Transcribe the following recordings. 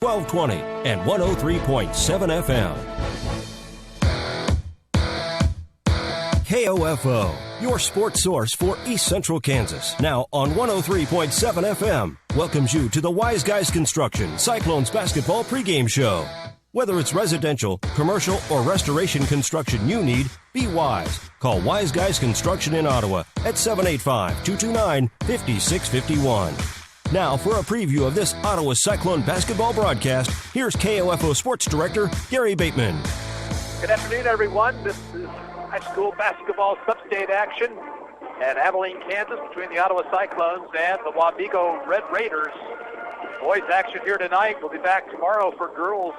1220 and 103.7 FM. KOFO, your sports source for East Central Kansas, now on 103.7 FM, welcomes you to the Wise Guys Construction Cyclones basketball pregame show. Whether it's residential, commercial, or restoration construction you need, be wise. Call Wise Guys Construction in Ottawa at 785-229-5651. Now for a preview of this Ottawa Cyclone basketball broadcast, here's KOFO Sports Director Gary Bateman. Good afternoon, everyone. This is high school basketball sub-state action at Abilene, Kansas, between the Ottawa Cyclones and the Wamego Red Raiders. Boys action here tonight. We'll be back tomorrow for girls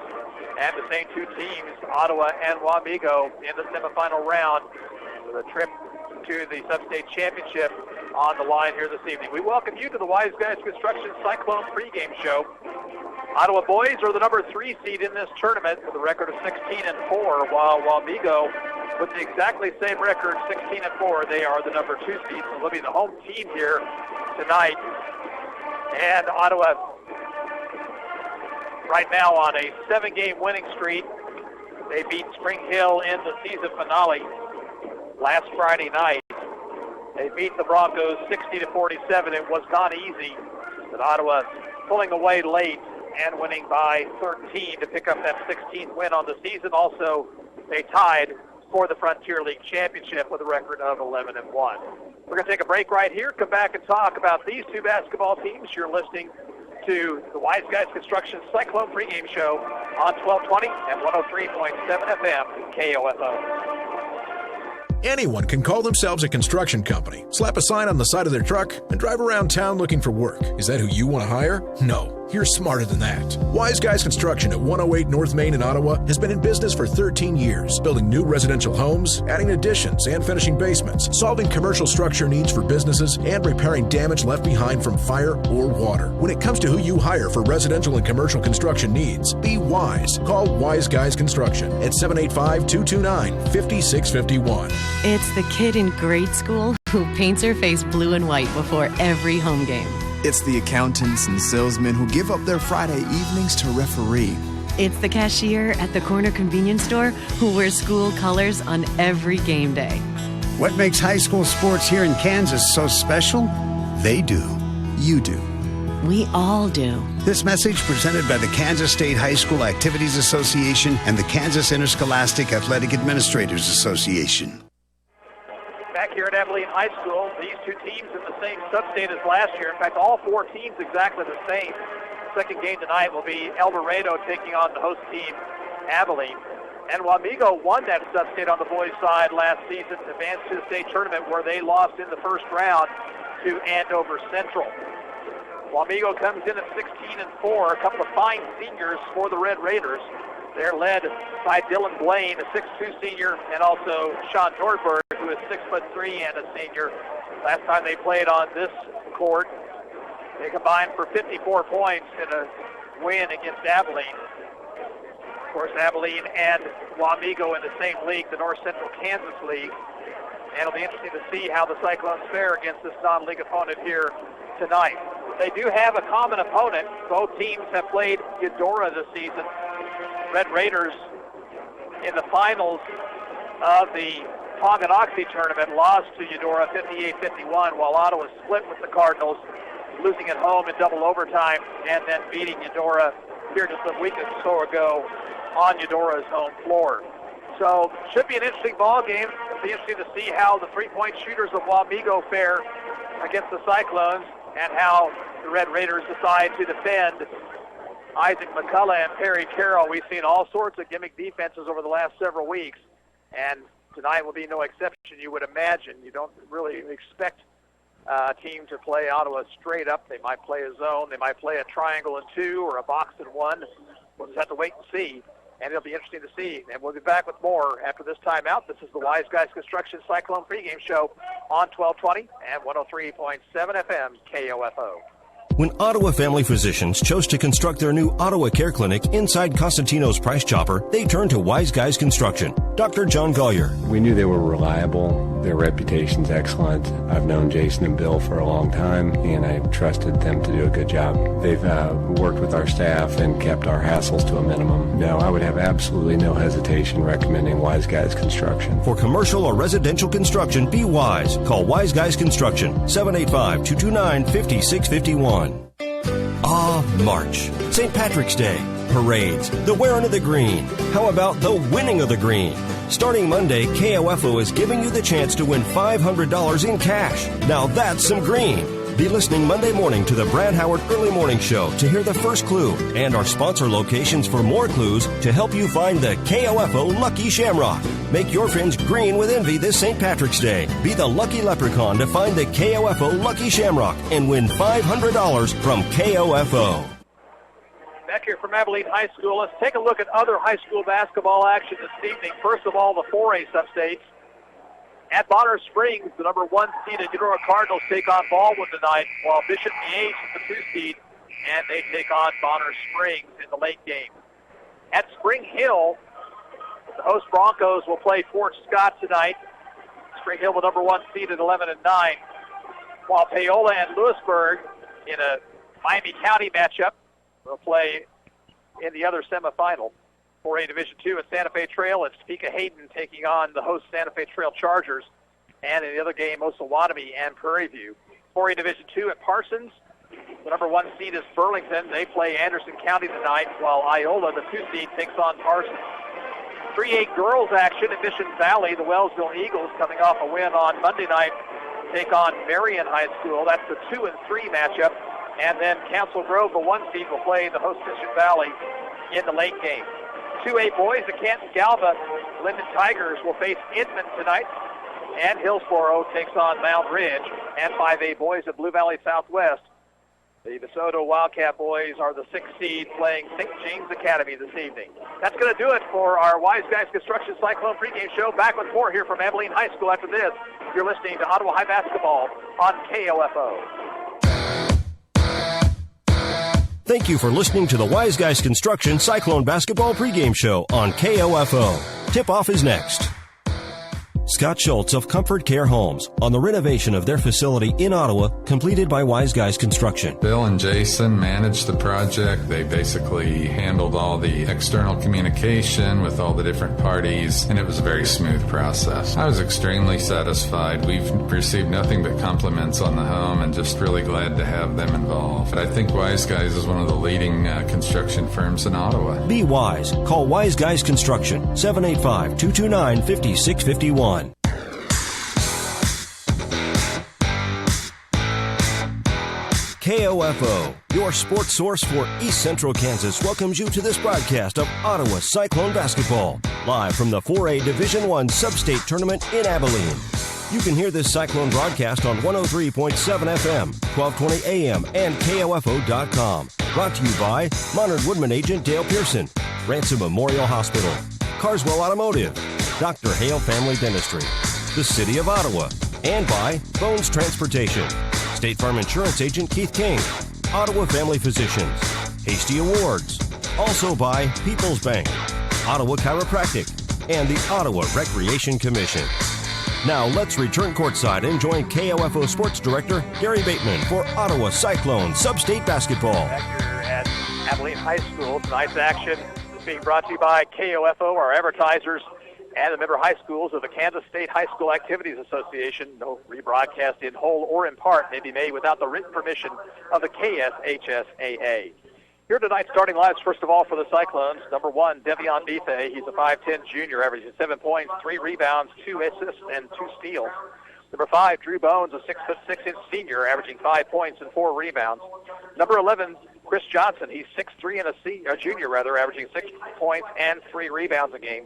and the same two teams, Ottawa and Wamego, in the semifinal round with a trip to the sub-state championship on the line here this evening. We welcome you to the Wise Guys Construction Cyclone pregame show. Ottawa boys are the number 3 seed in this tournament with a record of 16-4, while Wamego, with the exactly same record, 16-4, they are the number 2 seed. So they'll be the home team here tonight. And Ottawa right now on a 7-game winning streak. They beat Spring Hill in the season finale last Friday night. They beat the Broncos 60-47. It was not easy, but Ottawa pulling away late and winning by 13 to pick up that 16th win on the season. Also, they tied for the Frontier League Championship with a record of 11-1. We're going to take a break right here, come back and talk about these two basketball teams. You're listening to the Wise Guys Construction Cyclone pregame show on 1220 and 103.7 FM KOFO. Anyone can call themselves a construction company, slap a sign on the side of their truck, and drive around town looking for work. Is that who you want to hire? No. You're smarter than that. Wise Guys Construction at 108 North Main in Ottawa has been in business for 13 years, building new residential homes, adding additions and finishing basements, solving commercial structure needs for businesses, and repairing damage left behind from fire or water. When it comes to who you hire for residential and commercial construction needs, be wise. Call Wise Guys Construction at 785-229-5651. It's the kid in grade school who paints her face blue and white before every home game. It's the accountants and salesmen who give up their Friday evenings to referee. It's the cashier at the corner convenience store who wears school colors on every game day. What makes high school sports here in Kansas so special? They do. You do. We all do. This message presented by the Kansas State High School Activities Association and the Kansas Interscholastic Athletic Administrators Association. Back here at Abilene High School, these two teams in the same sub-state as last year. In fact, all 4 teams exactly the same. Second game tonight will be El Dorado taking on the host team, Abilene. And Wamego won that sub-state on the boys' side last season, advanced to the state tournament where they lost in the first round to Andover Central. Wamego comes in at 16-4, a couple of fine seniors for the Red Raiders. They're led by Dylan Blaine, a 6'2 senior, and also Sean Nordberg, who is 6'3 and a senior. Last time they played on this court, they combined for 54 points in a win against Abilene. Of course, Abilene and Wamego in the same league, the North Central Kansas League. And it'll be interesting to see how the Cyclones fare against this non-league opponent here tonight. They do have a common opponent. Both teams have played Eudora this season. Red Raiders in the finals of the Tonganoxie tournament lost to Eudora 58-51, while Ottawa split with the Cardinals, losing at home in double overtime and then beating Eudora here just a week or so ago on Eudora's home floor. So should be an interesting ball game. It'll be interesting to see how the three-point shooters of Wamego fare against the Cyclones and how the Red Raiders decide to defend Isaac McCullough and Perry Carroll. We've seen all sorts of gimmick defenses over the last several weeks, and tonight will be no exception, you would imagine. You don't really expect a team to play Ottawa straight up. They might play a zone. They might play a triangle and 2 or a box and 1. We'll just have to wait and see, and it'll be interesting to see. And we'll be back with more after this timeout. This is the Wise Guys Construction Cyclone pregame show on 1220 and 103.7 FM KOFO. When Ottawa Family Physicians chose to construct their new Ottawa Care Clinic inside Costantino's Price Chopper, they turned to Wise Guys Construction. Dr. John Gollier. We knew they were reliable. Their reputation's excellent. I've known Jason and Bill for a long time, and I trusted them to do a good job. They've worked with our staff and kept our hassles to a minimum. No, I would have absolutely no hesitation recommending Wise Guys Construction. For commercial or residential construction, be wise. Call Wise Guys Construction, 785-229-5651. March. St. Patrick's Day. Parades. The wearing of the green. How about the winning of the green? Starting Monday, KOFO is giving you the chance to win $500 in cash. Now that's some green. Be listening Monday morning to the Brad Howard Early Morning Show to hear the first clue and our sponsor locations for more clues to help you find the KOFO Lucky Shamrock. Make your friends green with envy this St. Patrick's Day. Be the lucky leprechaun to find the KOFO Lucky Shamrock and win $500 from KOFO. Back here from Abilene High School, let's take a look at other high school basketball action this evening. First of all, the 4A substates. At Bonner Springs, the number 1 seeded Aurora Cardinals take on Baldwin tonight, while Bishop Miege is the 2 seed, and they take on Bonner Springs in the late game. At Spring Hill, the host Broncos will play Fort Scott tonight. Spring Hill, the number 1 seed at 11-9, while Paola and Lewisburg in a Miami County matchup will play in the other semifinal. 4A Division II at Santa Fe Trail, it's Topeka Hayden taking on the host Santa Fe Trail Chargers. And in the other game, Osawatomie and Prairie View. 4A Division II at Parsons, the number 1 seed is Burlington. They play Anderson County tonight, while Iola, the 2 seed, takes on Parsons. 3A girls action at Mission Valley. The Wellsville Eagles, coming off a win on Monday night, take on Marion High School. That's the 2 and 3 matchup. And then Council Grove, the 1 seed, will play the host Mission Valley in the late game. 2A boys, the Canton Galva Linden Tigers will face Inman tonight, and Hillsboro takes on Mount Ridge. And 5A boys at Blue Valley Southwest, the DeSoto Wildcat boys are the 6th seed playing St. James Academy this evening. That's going to do it for our Wise Guys Construction Cyclone pregame show. Back with more here from Abilene High School after this. You're listening to Ottawa High Basketball on KOFO. Thank you for listening to the Wise Guys Construction Cyclone Basketball pregame show on KOFO. Tip-off is next. Scott Schultz of Comfort Care Homes on the renovation of their facility in Ottawa, completed by Wise Guys Construction. Bill and Jason managed the project. They basically handled all the external communication with all the different parties, and it was a very smooth process. I was extremely satisfied. We've received nothing but compliments on the home and just really glad to have them involved. I think Wise Guys is one of the leading construction firms in Ottawa. Be wise. Call Wise Guys Construction, 785-229-5651. KOFO, your sports source for East Central Kansas, welcomes you to this broadcast of Ottawa Cyclone Basketball, live from the 4A Division I Sub-State Tournament in Abilene. You can hear this Cyclone broadcast on 103.7 FM, 1220 AM, and KOFO.com. Brought to you by Monard Woodman agent Dale Pearson, Ransom Memorial Hospital, Carswell Automotive, Dr. Hale Family Dentistry, the City of Ottawa, and by Bones Transportation, State Farm Insurance agent Keith King, Ottawa Family Physicians, Hasty Awards, also by People's Bank, Ottawa Chiropractic, and the Ottawa Recreation Commission. Now let's return courtside and join KOFO Sports Director Gary Bateman for Ottawa Cyclone Sub-State Basketball. Back here at Abilene High School, tonight's action is being brought to you by KOFO, our advertisers, and the member high schools of the Kansas State High School Activities Association. No rebroadcast in whole or in part may be made without the written permission of the KSHSAA. Here tonight, starting lives, first of all, for the Cyclones. Number 1, Devion Bethe. He's a 5'10 junior, averaging 7 points, 3 rebounds, 2 assists, and 2 steals. Number 5, Drew Bones, a 6'6" senior, averaging 5 points and 4 rebounds. Number 11, Chris Johnson. He's 6'3" and a junior, averaging 6 points and 3 rebounds a game.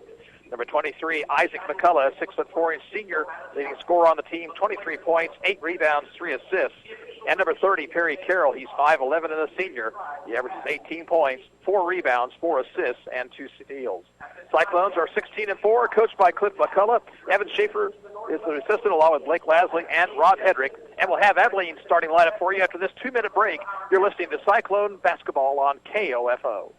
Number 23, Isaac McCullough, 6'4" senior, leading scorer on the team, 23 points, 8 rebounds, 3 assists. And number 30, Perry Carroll. He's 5'11" and a senior. He averages 18 points, 4 rebounds, 4 assists, and 2 steals. Cyclones are 16-4, coached by Cliff McCullough. Evan Schaefer is the assistant, along with Blake Lasley and Rod Hedrick. And we'll have Abilene's starting lineup for you after this 2-minute break. You're listening to Cyclone Basketball on KOFO.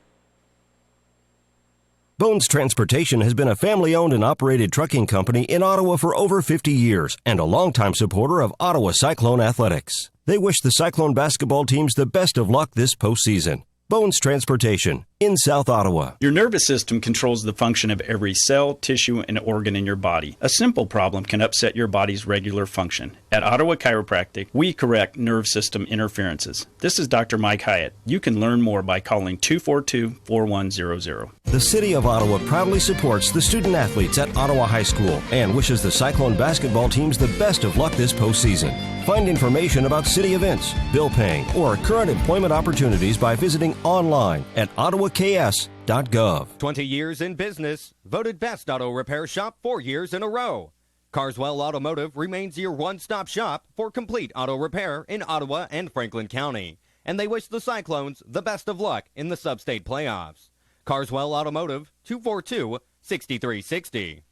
Bones Transportation has been a family-owned and operated trucking company in Ottawa for over 50 years and a longtime supporter of Ottawa Cyclone athletics. They wish the Cyclone basketball teams the best of luck this postseason. Bones Transportation in South Ottawa. Your nervous system controls the function of every cell, tissue, and organ in your body. A simple problem can upset your body's regular function. At Ottawa Chiropractic, we correct nerve system interferences. This is Dr. Mike Hyatt. You can learn more by calling 242-4100. The City of Ottawa proudly supports the student athletes at Ottawa High School and wishes the Cyclone basketball teams the best of luck this postseason. Find information about city events, bill paying, or current employment opportunities by visiting online at ottawaks.gov. 20 years in business, voted best auto repair shop 4 years in a row. Carswell Automotive remains your one-stop shop for complete auto repair in Ottawa and Franklin County. And they wish the Cyclones the best of luck in the sub-state playoffs. Carswell Automotive, 242-6360.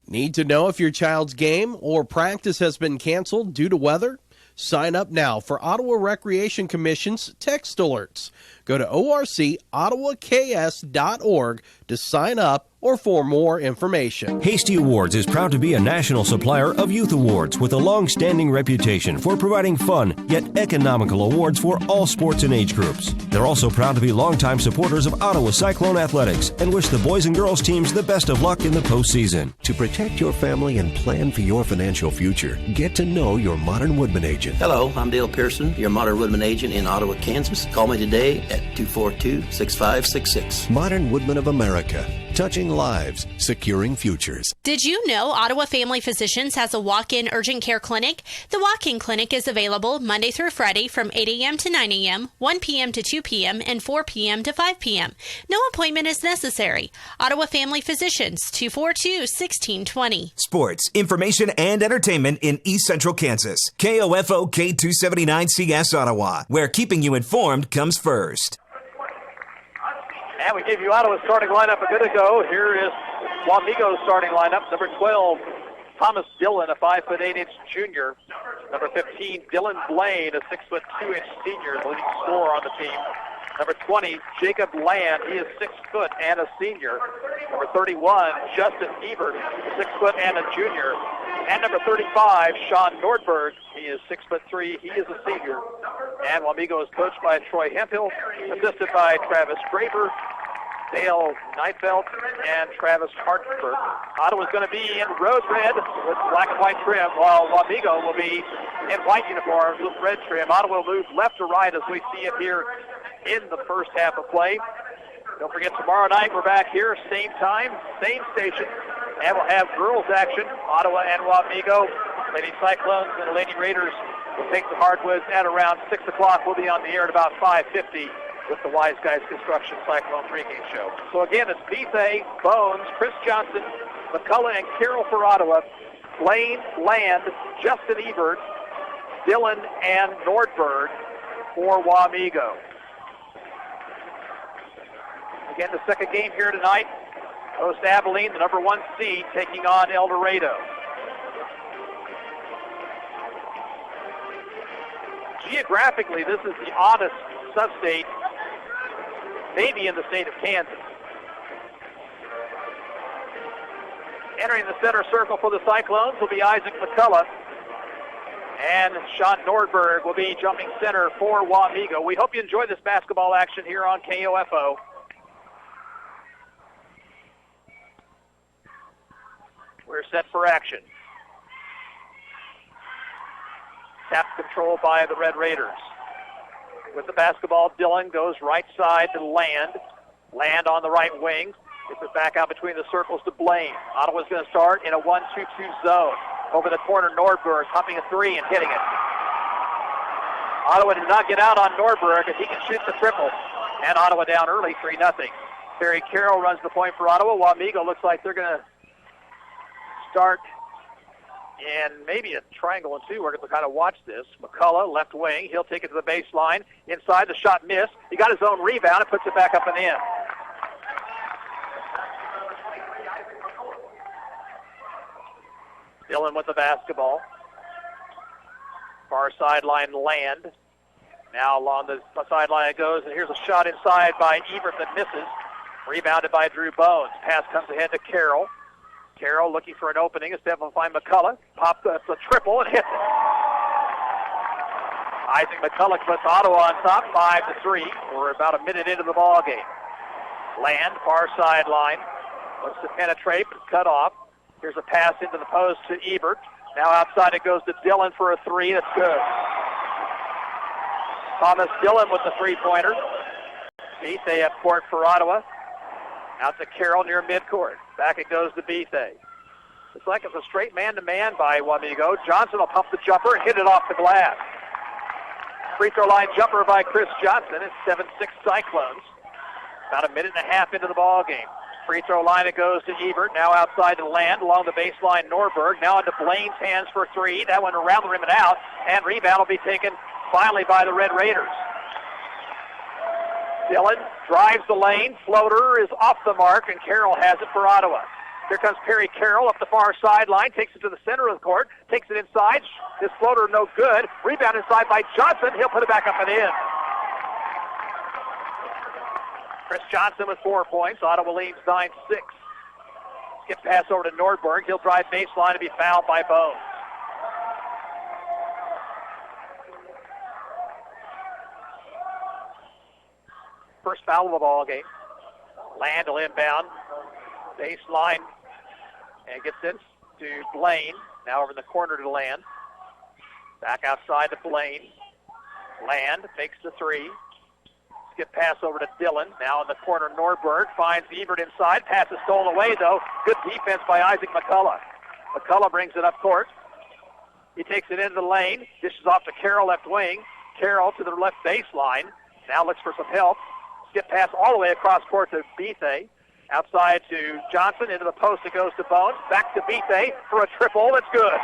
Need to know if your child's game or practice has been canceled due to weather? Sign up now for Ottawa Recreation Commission's text alerts. Go to orcottawaks.org to sign up or for more information. Hasty Awards is proud to be a national supplier of youth awards with a long-standing reputation for providing fun yet economical awards for all sports and age groups. They're also proud to be longtime supporters of Ottawa Cyclone athletics and wish the boys and girls teams the best of luck in the postseason. To protect your family and plan for your financial future, get to know your Modern Woodman agent. Hello, I'm Dale Pearson, your Modern Woodman agent in Ottawa, Kansas. Call me today at 242-6566. Modern Woodman of America. Touching lives, securing futures. Did you know Ottawa Family Physicians has a walk-in urgent care clinic? The walk-in clinic is available Monday through Friday from 8 a.m. to 9 a.m., 1 p.m. to 2 p.m., and 4 p.m. to 5 p.m. No appointment is necessary. Ottawa Family Physicians, 242-1620. Sports, information, and entertainment in East Central Kansas. KOFO K279CS Ottawa, where keeping you informed comes first. And we gave you Ottawa's starting lineup a bit ago. Here is Wamego's starting lineup. Number 12, Thomas Dillon, a 5'8" junior. Number 15, Dylan Blaine, a 6'2" senior, the leading scorer on the team. Number 20, Jacob Land, he is 6 foot and a senior. Number 31, Justin Ebert, 6 foot and a junior. And number 35, Sean Nordberg, he is 6'3", he is a senior. And Wamego is coached by Troy Hemphill, assisted by Travis Graber, Dale Neifeld, and Travis Hartford. Ottawa's going to be in rose red with black and white trim, while Wamego will be in white uniforms with red trim. Ottawa will move left to right as we see it here in the first half of play. Don't forget, tomorrow night we're back here, same time, same station, and we'll have girls action. Ottawa and Wamego, Lady Cyclones and the Lady Raiders will take the hardwoods at around 6 o'clock. We'll be on the air at about 5:50 with the Wise Guys Construction Cyclone pregame show. So again, it's Bethay, Bones, Chris Johnson, McCullough, and Carroll for Ottawa, Blaine, Land, Justin Ebert, Dillon, and Nordberg for Wamego. Again, the second game here tonight, host Abilene, the number 1 seed, taking on El Dorado. Geographically, this is the oddest sub-state, maybe in the state of Kansas. Entering the center circle for the Cyclones will be Isaac McCullough, and Sean Nordberg will be jumping center for Wamego. We hope you enjoy this basketball action here on KOFO. We're set for action. Tap control by the Red Raiders. With the basketball, Dillon goes right side to Land. Land on the right wing. Gets it back out between the circles to Blaine. Ottawa's going to start in a 1-2-2 zone. Over the corner, Nordberg popping a three and hitting it. Ottawa did not get out on Nordberg, and he can shoot the triple. And Ottawa down early, 3-0. Barry Carroll runs the point for Ottawa. Wamego looks like they're going to start and maybe a triangle and two. We're going to kind of watch this. McCullough, left wing. He'll take it to the baseline. Inside, the shot missed. He got his own rebound and puts it back up and in. Dillon with the basketball. Far sideline, Land. Now along the sideline it goes, and here's a shot inside by Ebert that misses. Rebounded by Drew Bones. Pass comes ahead to Carroll. Carroll looking for an opening. It's able to find McCullough. Pops a triple and hits it. Isaac McCullough puts Ottawa on top, 5-3. We're about a minute into the ball game. Land, far sideline. Looks to penetrate, but cut off. Here's a pass into the post to Ebert. Now outside it goes to Dillon for a three. That's good. Thomas Dillon with the three-pointer. Bethay up court for Ottawa. Out to Carroll near midcourt. Back it goes to Bethay. It's like it's a straight man-to-man by Wamego. Johnson will pump the jumper and hit it off the glass. Free throw line jumper by Chris Johnson. It's 7-6 Cyclones. About a minute and a half into the ball game. Free throw line it goes to Ebert. Now outside to Land along the baseline. Norberg now into Blaine's hands for three. That one around the rim and out. And rebound will be taken finally by the Red Raiders. Dillon drives the lane. Floater is off the mark, and Carroll has it for Ottawa. Here comes Perry Carroll up the far sideline. Takes it to the center of the court. Takes it inside. His floater no good. Rebound inside by Johnson. He'll put it back up and in. Chris Johnson with 4 points. Ottawa leads 9-6. Skip pass over to Nordberg. He'll drive baseline to be fouled by Bones. First foul of the ball game. Land will inbound. Baseline. And gets in to Blaine. Now over in the corner to Land. Back outside to Blaine. Land fakes the three. Skip pass over to Dillon. Now in the corner, Norberg finds Ebert inside. Pass is stolen away, though. Good defense by Isaac McCullough. McCullough brings it up court. He takes it into the lane. Dishes off to Carroll, left wing. Carroll to the left baseline. Now looks for some help. Skip pass all the way across court to Bethay. Outside to Johnson. Into the post it goes to Bones. Back to Bethay for a triple. That's good.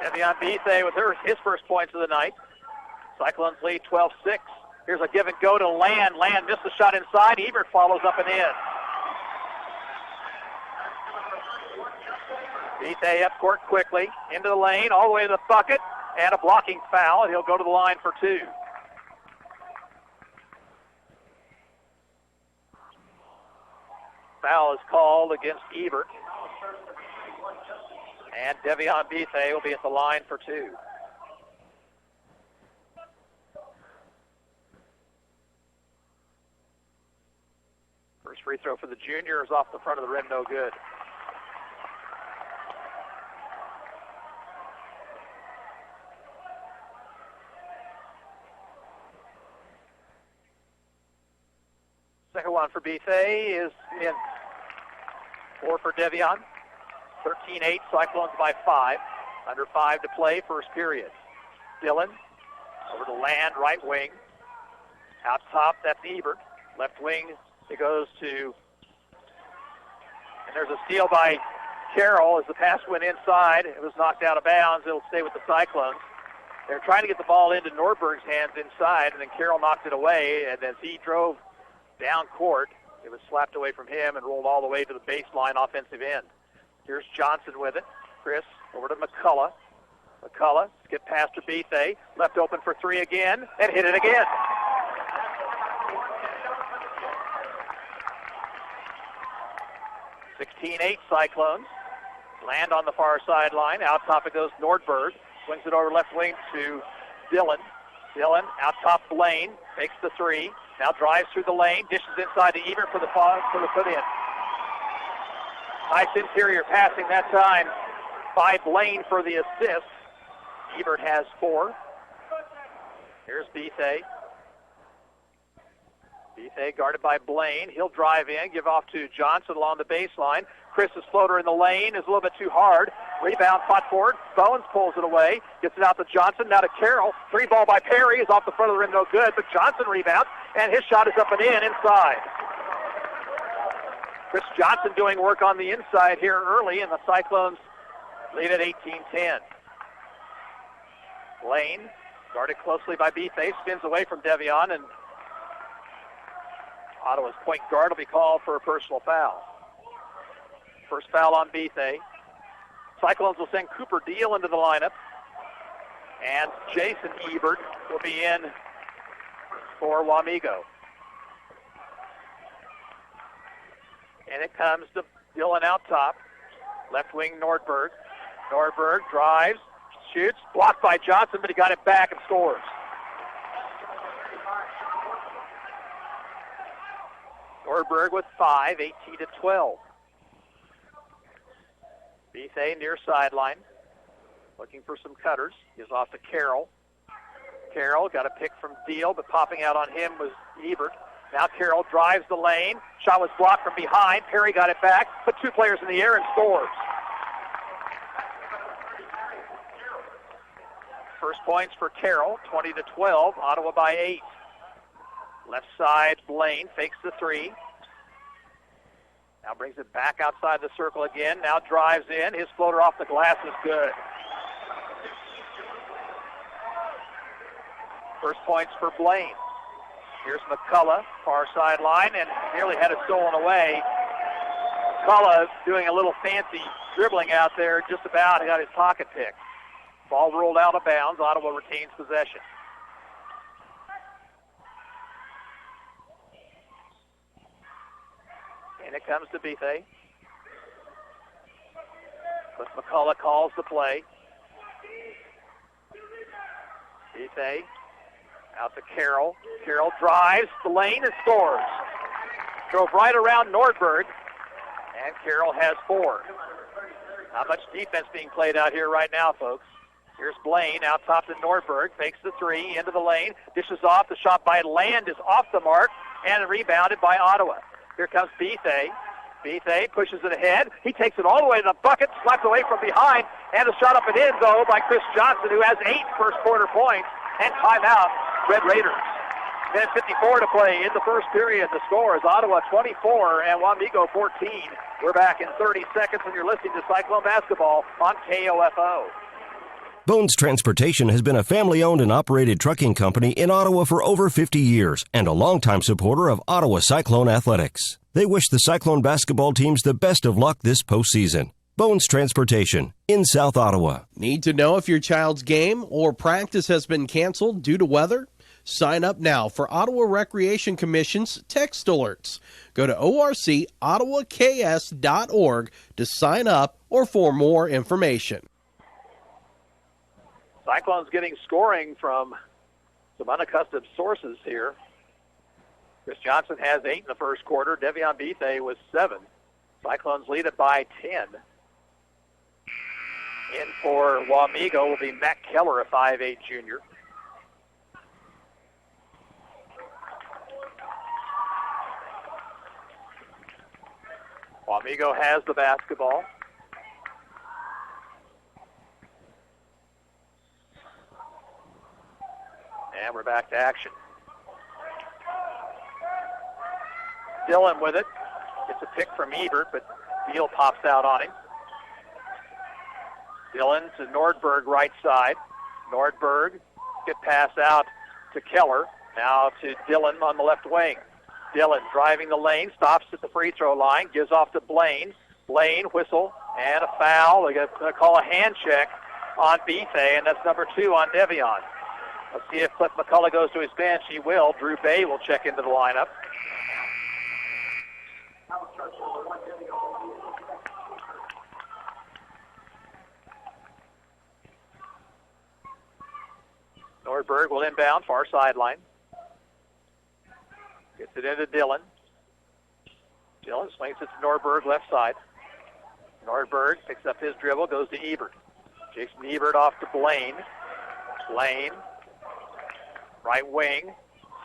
Devion Bethay with his first points of the night. Cyclones lead 12-6. Here's a give and go to Land. Land missed the shot inside. Ebert follows up and in. Bethay up court quickly. Into the lane, all the way to the bucket. And a blocking foul, and he'll go to the line for two. Foul is called against Ebert. And Devion Bethay will be at the line for two. First free throw for the junior is off the front of the rim, no good. Second one for Bethay is in. 4 for Devion. 13-8, Cyclones by 5. Under 5 to play, first period. Dillon over to Land, right wing. Out top, that's Ebert. Left wing, it goes to... And there's a steal by Carroll as the pass went inside. It was knocked out of bounds. It'll stay with the Cyclones. They're trying to get the ball into Nordberg's hands inside, and then Carroll knocked it away. And as he drove down court, it was slapped away from him and rolled all the way to the baseline offensive end. Here's Johnson with it. Chris over to McCullough. McCullough, skip pass to Bethay. Left open for three again, and hit it again. (16-8) Cyclones. Land on the far sideline. Out top it goes Nordberg. Swings it over left wing to Dillon. Dillon out top Blaine. Makes the three. Now drives through the lane. Dishes inside to Ebert for the put in. Nice interior passing that time by Blaine for the assist. Ebert has 4. Here's Bethay. Bethay guarded by Blaine. He'll drive in, give off to Johnson along the baseline. Chris's floater in the lane is a little bit too hard. Rebound fought forward. Bones pulls it away. Gets it out to Johnson. Now to Carroll. 3 ball by Perry is off the front of the rim. No good. But Johnson rebounds. And his shot is up and in inside. Chris Johnson doing work on the inside here early, and the Cyclones lead at 18-10. Lane, guarded closely by Bethay, spins away from Devion, and Ottawa's point guard will be called for a personal foul. First foul on Bethay. Cyclones will send Cooper Deal into the lineup, and Jason Ebert will be in for Wamego. And it comes to Dillon out top. Left wing Nordberg. Nordberg drives, shoots, blocked by Johnson, but he got it back and scores. Nordberg with 5, 18-12. Bethay near sideline, looking for some cutters. Gives off to Carroll. Carroll got a pick from Deal, but popping out on him was Ebert. Now Carroll drives the lane. Shot was blocked from behind. Perry got it back, put two players in the air and scores. First points for Carroll, 20-12. Ottawa by 8. Left side, Blaine fakes the three. Now brings it back outside the circle again. Now drives in. His floater off the glass is good. First points for Blaine. Here's McCullough, far sideline, and nearly had it stolen away. McCullough doing a little fancy dribbling out there, just about got his pocket picked. Ball rolled out of bounds. Ottawa retains possession. And it comes to Bethay. But McCullough calls the play. Bethay out to Carroll. Carroll drives the lane and scores. Drove right around Nordberg. And Carroll has 4. Not much defense being played out here right now, folks. Here's Blaine out top to Nordberg. Fakes the three into the lane. Dishes off. The shot by Land is off the mark and rebounded by Ottawa. Here comes Bethay. Bethay pushes it ahead. He takes it all the way to the bucket, slaps away from behind, and a shot up and in, though, by Chris Johnson, who has 8 first quarter points, and timeout, Red Raiders. Minute 54 to play in the first period. The score is Ottawa 24 and Wamego 14. We're back in 30 seconds, and you're listening to Cyclone Basketball on KOFO. Bones Transportation has been a family-owned and operated trucking company in Ottawa for over 50 years and a longtime supporter of Ottawa Cyclone athletics. They wish the Cyclone basketball teams the best of luck this postseason. Bones Transportation in South Ottawa. Need to know if your child's game or practice has been canceled due to weather? Sign up now for Ottawa Recreation Commission's text alerts. Go to orcottawaks.org to sign up or for more information. Cyclones getting scoring from some unaccustomed sources here. Chris Johnson has 8 in the first quarter. Devion Bethay was 7. Cyclones lead it by 10. In for Wamego will be Matt Keller, a 5'8 junior. Wamego has the basketball. And we're back to action. Dillon with it. Gets a pick from Ebert, but Deal pops out on him. Dillon to Nordberg right side. Nordberg get pass out to Keller. Now to Dillon on the left wing. Dillon driving the lane, stops at the free throw line, gives off to Blaine. Blaine, whistle, and a foul. They're going to call a hand check on Bethay, and that's number 2 on Devion. Let's see if Cliff McCullough goes to his bench. He will. Drew Bay will check into the lineup. Nordberg will inbound, far sideline. Gets it into Dillon. Dillon swings it to Nordberg, left side. Nordberg picks up his dribble, goes to Ebert. Jason Ebert off to Blaine. Blaine, right wing.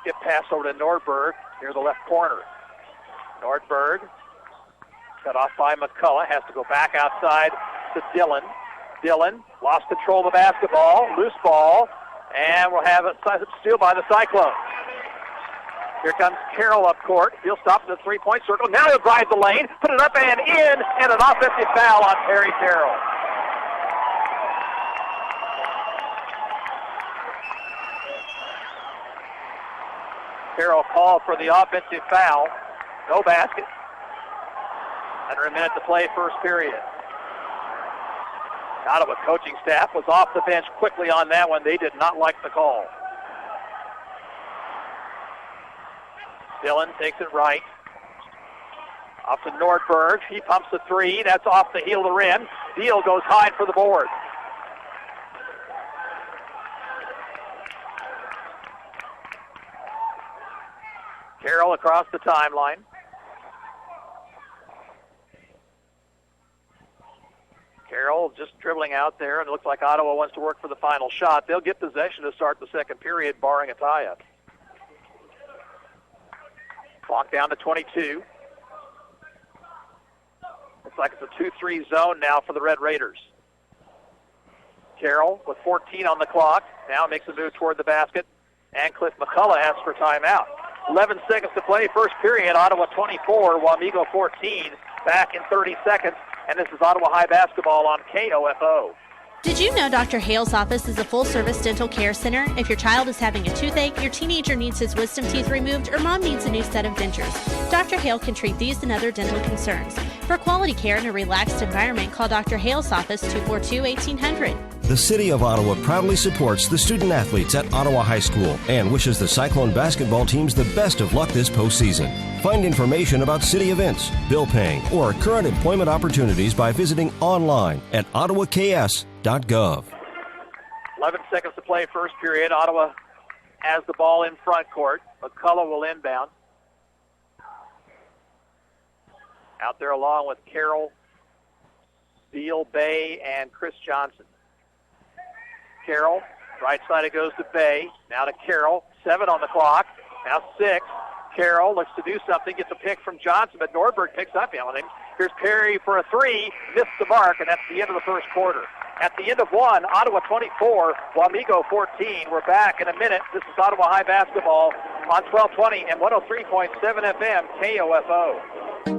Skip pass over to Nordberg near the left corner. Nordberg, cut off by McCullough, has to go back outside to Dillon. Dillon lost control of the basketball, loose ball, and we'll have a steal by the Cyclones. Here comes Carroll up court. He'll stop in the three-point circle. Now he'll drive the lane, put it up and in, and an offensive foul on Perry Carroll. Carroll called for the offensive foul. No basket. Under a minute to play, first period. Ottawa coaching staff was off the bench quickly on that one. They did not like the call. Dillon takes it right. Off to Nordberg. He pumps the three. That's off the heel of the rim. Deal goes high for the board. Carroll across the timeline. Carroll just dribbling out there, and it looks like Ottawa wants to work for the final shot. They'll get possession to start the second period, barring a tie-up. Clock down to 22. Looks like it's a 2-3 zone now for the Red Raiders. Carroll with 14 on the clock. Now makes a move toward the basket. And Cliff McCullough asks for timeout. 11 seconds to play, first period. Ottawa 24, Wamego 14. Back in 30 seconds. And this is Ottawa High basketball on KOFO. Did you know Dr. Hale's office is a full-service dental care center? If your child is having a toothache, your teenager needs his wisdom teeth removed, or mom needs a new set of dentures, Dr. Hale can treat these and other dental concerns. For quality care in a relaxed environment, call Dr. Hale's office 242-1800. The City of Ottawa proudly supports the student athletes at Ottawa High School and wishes the Cyclone basketball teams the best of luck this postseason. Find information about city events, bill paying, or current employment opportunities by visiting online at ottawaks.gov. 11 seconds to play, first period. Ottawa has the ball in front court. McCullough will inbound. Out there along with Carroll, Beal, Bay, and Chris Johnson. Carroll, right side it goes to Bay. Now to Carroll, 7 on the clock. Now 6. Carroll looks to do something, gets a pick from Johnson, but Nordberg picks up on him. Here's Perry for a 3, missed the mark, and that's the end of the first quarter. At the end of one, Ottawa 24, Wamego 14. We're back in a minute. This is Ottawa High basketball on 1220 and 103.7 FM KOFO.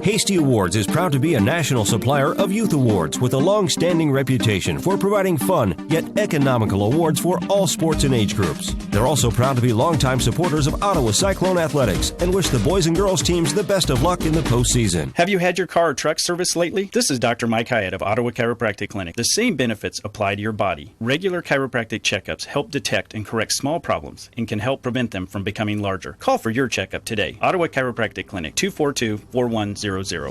Hasty Awards is proud to be a national supplier of youth awards with a long-standing reputation for providing fun yet economical awards for all sports and age groups. They're also proud to be longtime supporters of Ottawa Cyclone athletics and wish the boys and girls teams the best of luck in the postseason. Have you had your car or truck serviced lately? This is Dr. Mike Hyatt of Ottawa Chiropractic Clinic. The same benefits apply to your body. Regular chiropractic checkups help detect and correct small problems and can help prevent them from becoming larger. Call for your checkup today. Ottawa Chiropractic Clinic, 242-4100.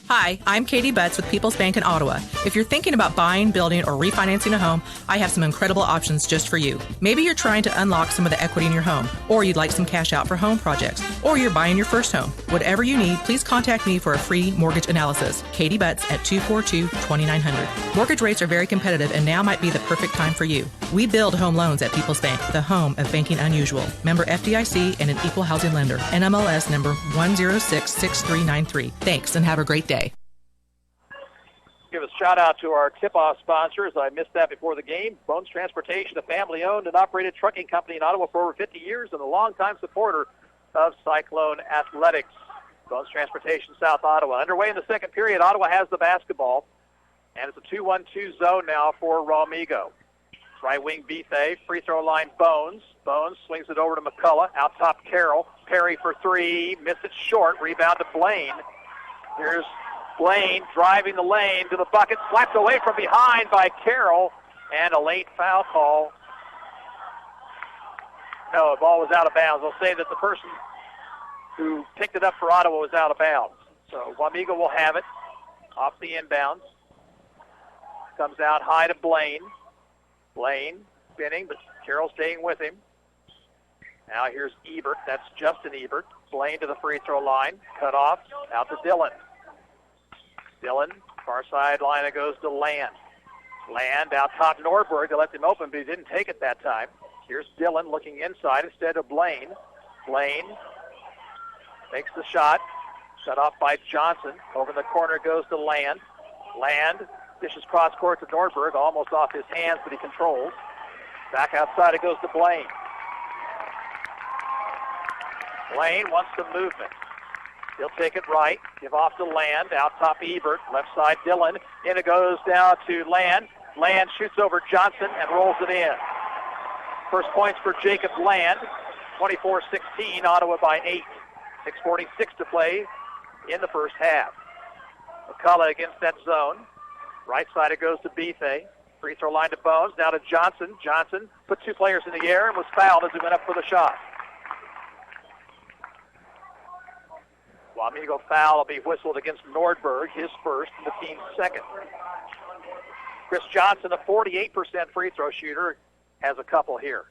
Hi, I'm Katie Butts with People's Bank in Ottawa. If you're thinking about buying, building, or refinancing a home, I have some incredible options just for you. Maybe you're trying to unlock some of the equity in your home, or you'd like some cash out for home projects, or you're buying your first home. Whatever you need, please contact me for a free mortgage analysis. Katie Butts at 242-2900. Mortgage rates are very competitive, and now might be the perfect time for you. We build home loans at People's Bank, the home of banking unusual. Member FDIC and an equal housing lender. NMLS number 1066393. Thanks, and have a great day. Give a shout out to our tip-off sponsors. I missed that before the game. Bones Transportation, a family-owned and operated trucking company in Ottawa for over 50 years and a longtime supporter of Cyclone athletics. Bones Transportation, South Ottawa. Underway in the second period, Ottawa has the basketball, and it's a 2-1-2 zone now for Wamego. Right wing Bethay, free throw line Bones. Bones swings it over to McCullough. Out top Carroll. Perry for 3, missed it short. Rebound to Blaine. Here's Blaine driving the lane to the bucket, slapped away from behind by Carroll, and a late foul call. No, the ball was out of bounds. I'll say that the person who picked it up for Ottawa was out of bounds. So Wamego will have it off the inbounds. Comes out high to Blaine. Blaine spinning, but Carroll staying with him. Now here's Ebert. That's Justin Ebert. Blaine to the free throw line. Cut off. Out to Dillon. Dillon, far sideline, it goes to Land. Land out top Nordberg. They left him open, but he didn't take it that time. Here's Dillon looking inside instead of Blaine. Blaine makes the shot. Shut off by Johnson. Over the corner goes to Land. Land dishes cross court to Nordberg, almost off his hands, but he controls. Back outside it goes to Blaine. Blaine wants some movement. He'll take it right, give off to Land, out top Ebert, left side Dillon. In it goes down to Land. Land shoots over Johnson and rolls it in. First points for Jacob Land, 24-16, Ottawa by 8. 6:46 to play in the first half. McCullough against that zone. Right side it goes to Bethay. Free throw line to Bones, now to Johnson. Johnson put two players in the air and was fouled as he went up for the shot. Wamego foul will be whistled against Nordberg, his first and the team's second. Chris Johnson, a 48% free throw shooter, has a couple here.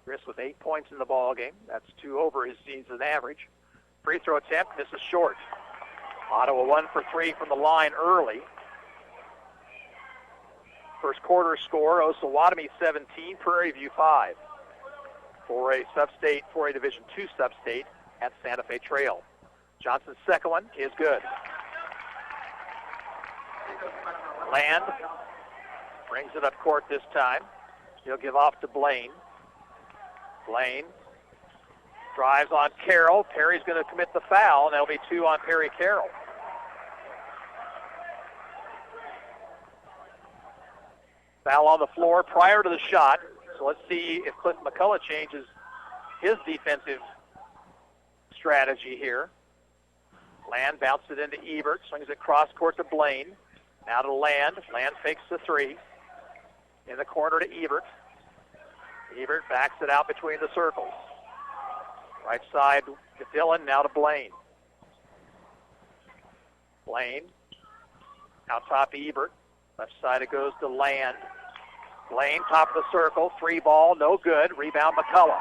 Chris with 8 points in the ball game. That's 2 over his season average. Free throw attempt, misses short. Ottawa 1 for 3 from the line early. First quarter score, Osawatomie 17, Prairie View 5. For a sub-state, for a Division II sub-state at Santa Fe Trail. Johnson's second one is good. Land brings it up court this time. He'll give off to Blaine. Blaine drives on Carroll. Perry's going to commit the foul, and that'll be 2 on Perry Carroll. Foul on the floor prior to the shot. So let's see if Clint McCullough changes his defensive strategy here. Land bounces it into Ebert, swings it cross court to Blaine. Now to Land. Land fakes the 3. In the corner to Ebert. Ebert backs it out between the circles. Right side to Dillon, now to Blaine. Blaine, out top Ebert. Left side it goes to Land. Blaine, top of the circle, 3 ball, no good. Rebound McCullough.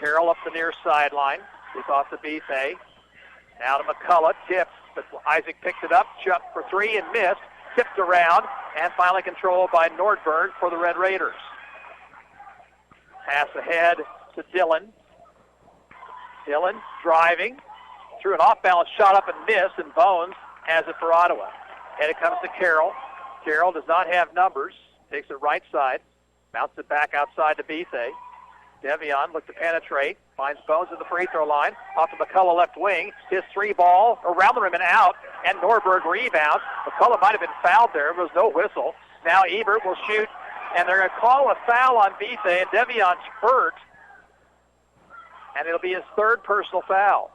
Carroll up the near sideline. He's off to Bethay. Now to McCullough, tips, but Isaac picked it up, jumped for 3 and missed. Tipped around, and finally controlled by Nordberg for the Red Raiders. Pass ahead to Dillon. Dillon driving, threw an off-balance shot up and missed, and Bones has it for Ottawa. And it comes to Carroll. Carroll does not have numbers. Takes it right side. Bounces it back outside to Bethay. Devion looked to penetrate. Finds Bones at the free throw line. Off to McCullough left wing. His 3 ball around the rim and out. And Nordberg rebounds. McCullough might have been fouled there. There was no whistle. Now Ebert will shoot. And they're going to call a foul on Bethay. And Devion's hurt. And it'll be his 3rd personal foul.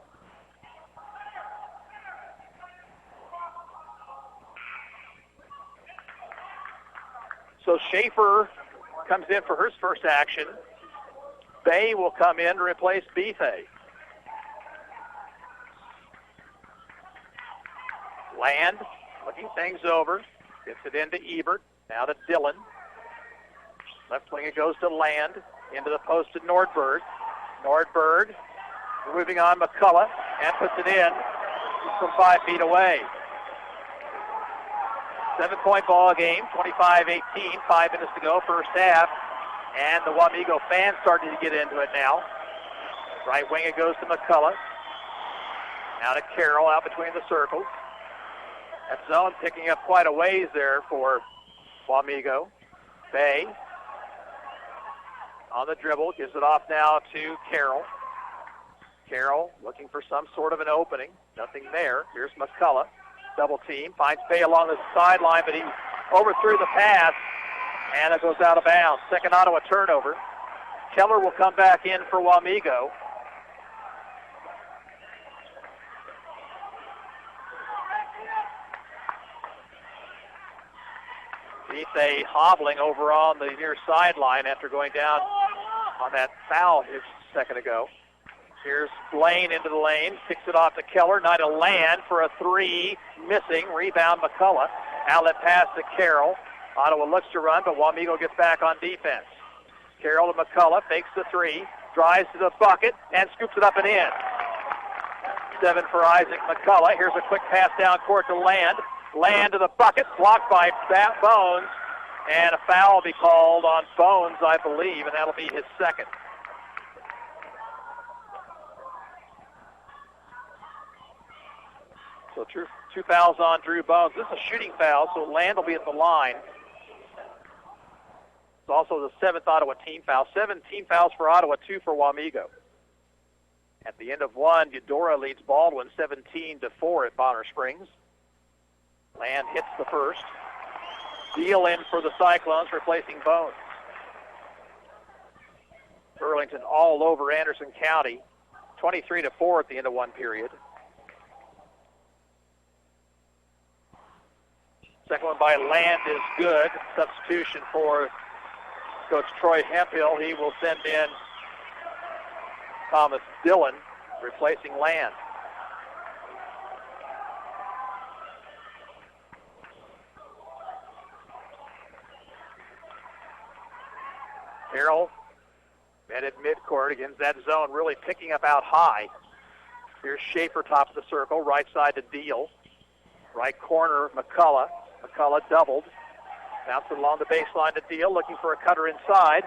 So Schaefer comes in for his first action. Bay will come in to replace Bethay. Land looking things over. Gets it into Ebert. Now to Dillon. Left wing it goes to Land. Into the post to Nordberg. Nordberg moving on McCullough and puts it in from 5 feet away. 7-point ball game, 25-18, 5 minutes to go, first half. And the Wamego fans starting to get into it now. Right wing it goes to McCullough. Now to Carroll out between the circles. That zone picking up quite a ways there for Wamego. Bay on the dribble, gives it off now to Carroll. Carroll looking for some sort of an opening. Nothing there. Here's McCullough. Double team. Finds Bay along the sideline, but he overthrew the pass, and it goes out of bounds. Second Ottawa turnover. Keller will come back in for Wamego. Bethay hobbling over on the near sideline after going down on that foul a second ago. Here's Blaine into the lane, kicks it off to Keller, now to Land for a 3, missing, rebound McCullough. Outlet pass to Carroll. Ottawa looks to run, but Wamego gets back on defense. Carroll to McCullough, fakes the 3, drives to the bucket, and scoops it up and in. 7 for Isaac McCullough. Here's a quick pass down court to Land. Land to the bucket, blocked by Bones, and a foul will be called on Bones, I believe, and that'll be his second. So 2 fouls on Drew Bones. This is a shooting foul, so Land will be at the line. It's also the 7th Ottawa team foul. 7 team fouls for Ottawa, 2 for Wamego. At the end of one, Eudora leads Baldwin 17-4 at Bonner Springs. Land hits the first. Deal in for the Cyclones, replacing Bones. Burlington all over Anderson County, 23-4 at the end of one period. Second one by Land is good. Substitution for Coach Troy Hemphill. He will send in Thomas Dillon, replacing Land. Carroll, met at midcourt against that zone, really picking up out high. Here's Schaefer, top of the circle, right side to Deal. Right corner, McCullough. McCullough doubled. Bouncing along the baseline to Deal, looking for a cutter inside.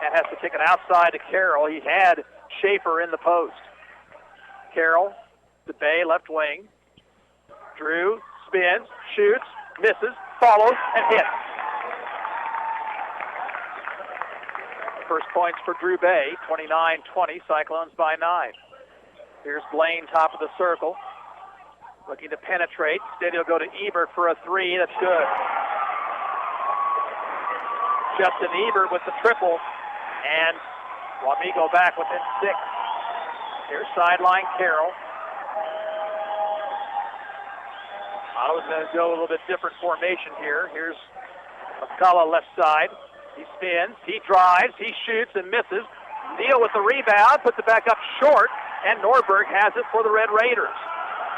And has to kick it outside to Carroll. He had Schaefer in the post. Carroll to Bay, left wing. Drew spins, shoots, misses, follows, and hits. First points for Drew Bay, 29-20, Cyclones by 9. Here's Blaine, top of the circle, looking to penetrate. Instead, he'll go to Ebert for a three. That's good. Justin Ebert with the triple, and Wamego back within 6. Here's sideline Carroll. Ottawa's going to go a little bit different formation here. Here's McCullough left side. He spins, he drives, he shoots and misses. Neal with the rebound, puts it back up short, and Nordberg has it for the Red Raiders.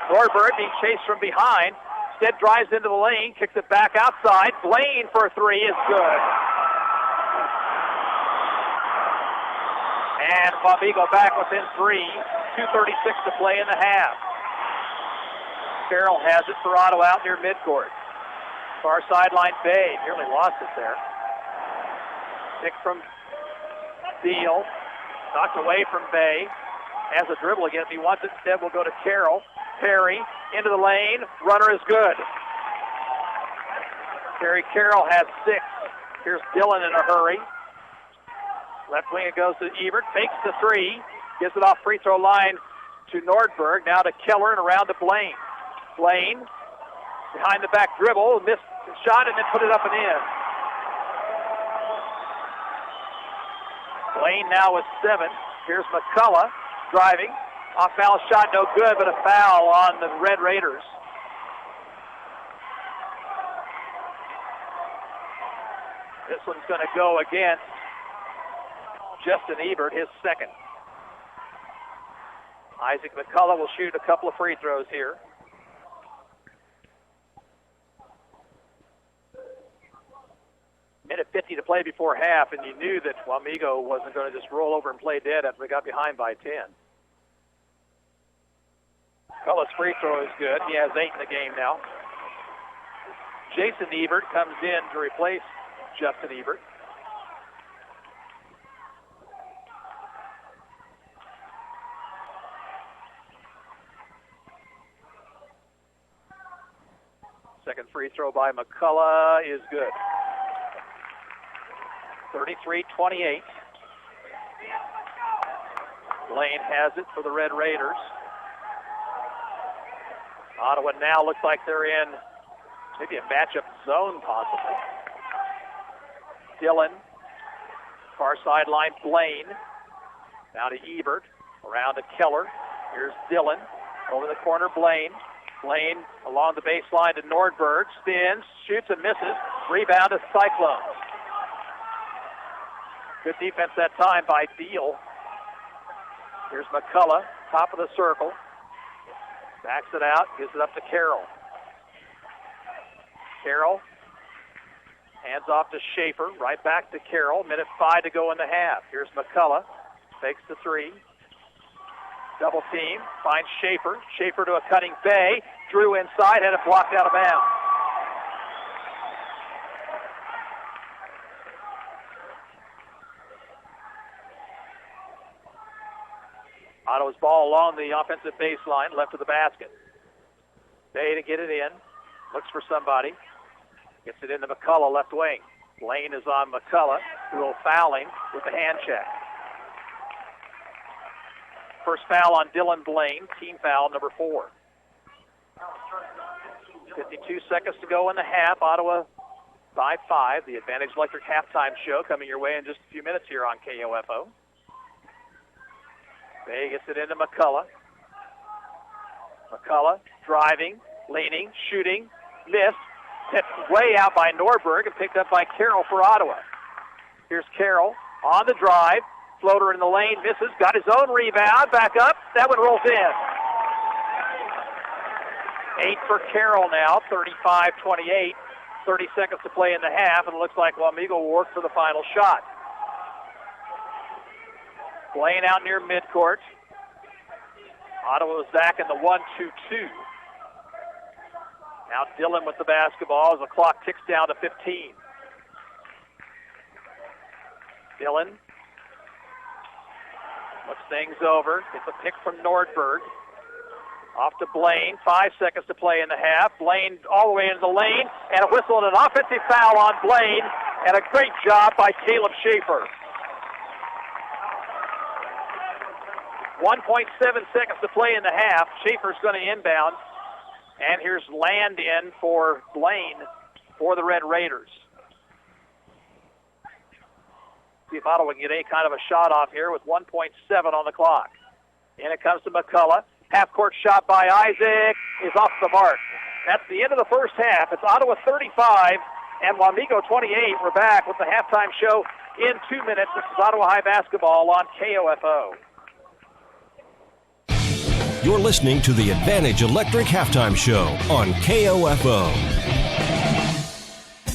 Nordberg being chased from behind. Instead drives into the lane, kicks it back outside. Blaine for a three is good. And Wamego back within 3. 2:36 to play in the half. Carroll has it for Ottawa out near midcourt. Far sideline Bay, nearly lost it there. Pick from Deal, knocked away from Bay. Has a dribble again if he wants it. Instead, will go to Carroll. Perry into the lane. Runner is good. Perry Carroll has 6. Here's Dillon in a hurry. Left wing it goes to Ebert. Fakes the three. Gives it off free throw line to Nordberg. Now to Keller and around to Blaine. Blaine behind the back dribble. Missed the shot and then put it up and in. Blaine now with 7. Here's McCullough driving. Off balance shot, no good, but a foul on the Red Raiders. This one's going to go against Justin Ebert, his second. Isaac McCullough will shoot a couple of free throws here. Minute 50 to play before half, and you knew that Wamego wasn't going to just roll over and play dead after they got behind by 10. McCullough's free throw is good. He has 8 in the game now. Jason Ebert comes in to replace Justin Ebert. Second free throw by McCullough is good. 33-28. Blaine has it for the Red Raiders. Ottawa now looks like they're in maybe a matchup zone possibly. Dillon, far sideline Blaine. Now to Ebert, around to Keller. Here's Dillon, over the corner Blaine. Blaine along the baseline to Nordberg, spins, shoots and misses. Rebound to Cyclones. Good defense that time by Deal. Here's McCullough, top of the circle. Backs it out, gives it up to Carroll. Carroll hands off to Schaefer, right back to Carroll. Minute 5 to go in the half. Here's McCullough, fakes the three. Double team, finds Schaefer. Schaefer to a cutting Bay. Drew inside, had it blocked out of bounds. Ottawa's ball along the offensive baseline, left of the basket. Bay to get it in. Looks for somebody. Gets it into McCullough, left wing. Blaine is on McCullough. a little fouling with the hand check. First foul on Dylan Blaine, team foul number 4. 52 seconds to go in the half. Ottawa by 5. The Advantage Electric halftime show coming your way in just a few minutes here on KOFO. Bay gets it into McCullough. McCullough driving, leaning, shooting, missed. Tipped way out by Nordberg and picked up by Carroll for Ottawa. Here's Carroll on the drive. Floater in the lane, misses, got his own rebound, back up. That one rolls in. 8 for Carroll now, 35-28. 30 seconds to play in the half, and it looks like Wamego will work for the final shot. Blaine out near midcourt. Ottawa is back in the 1-2-2. Now Dillon with the basketball as the clock ticks down to 15. Dillon looks things over. Gets a pick from Nordberg. Off to Blaine. 5 seconds to play in the half. Blaine all the way into the lane. And a whistle and an offensive foul on Blaine. And a great job by Caleb Schaefer. 1.7 seconds to play in the half. Schaefer's going to inbound. And here's Land in for Blaine for the Red Raiders. See if Ottawa can get any kind of a shot off here with 1.7 on the clock. In it comes to McCullough. Half-court shot by Isaac is off the mark. That's the end of the first half. It's Ottawa 35 and Wamego 28. We're back with the halftime show in 2 minutes. This is Ottawa High basketball on KOFO. You're listening to the Advantage Electric Halftime Show on KOFO.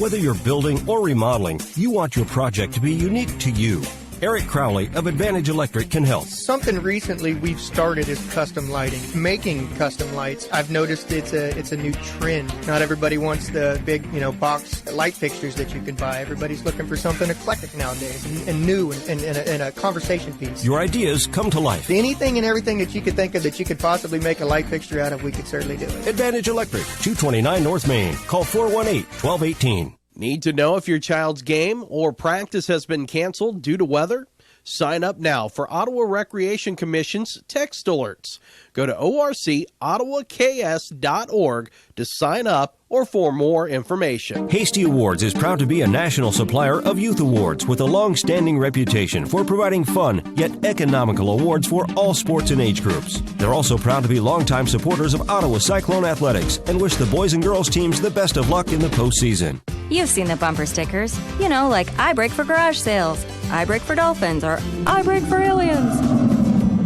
Whether you're building or remodeling, you want your project to be unique to you. Eric Crowley of Advantage Electric can help. Something recently we've started is custom lighting. Making custom lights, I've noticed it's a new trend. Not everybody wants the big, box light fixtures that you can buy. Everybody's looking for something eclectic nowadays and new and a conversation piece. Your ideas come to life. Anything and everything that you could think of that you could possibly make a light fixture out of, we could certainly do it. Advantage Electric, 229 North Main. Call 418-1218. Need to know if your child's game or practice has been canceled due to weather? Sign up now for Ottawa Recreation Commission's text alerts. Go to orcottawaks.org to sign up or for more information. Hasty Awards is proud to be a national supplier of youth awards with a long-standing reputation for providing fun yet economical awards for all sports and age groups. They're also proud to be longtime supporters of Ottawa Cyclone athletics and wish the boys and girls teams the best of luck in the postseason. You've seen the bumper stickers, like I brake for garage sales, I brake for dolphins, or I brake for aliens.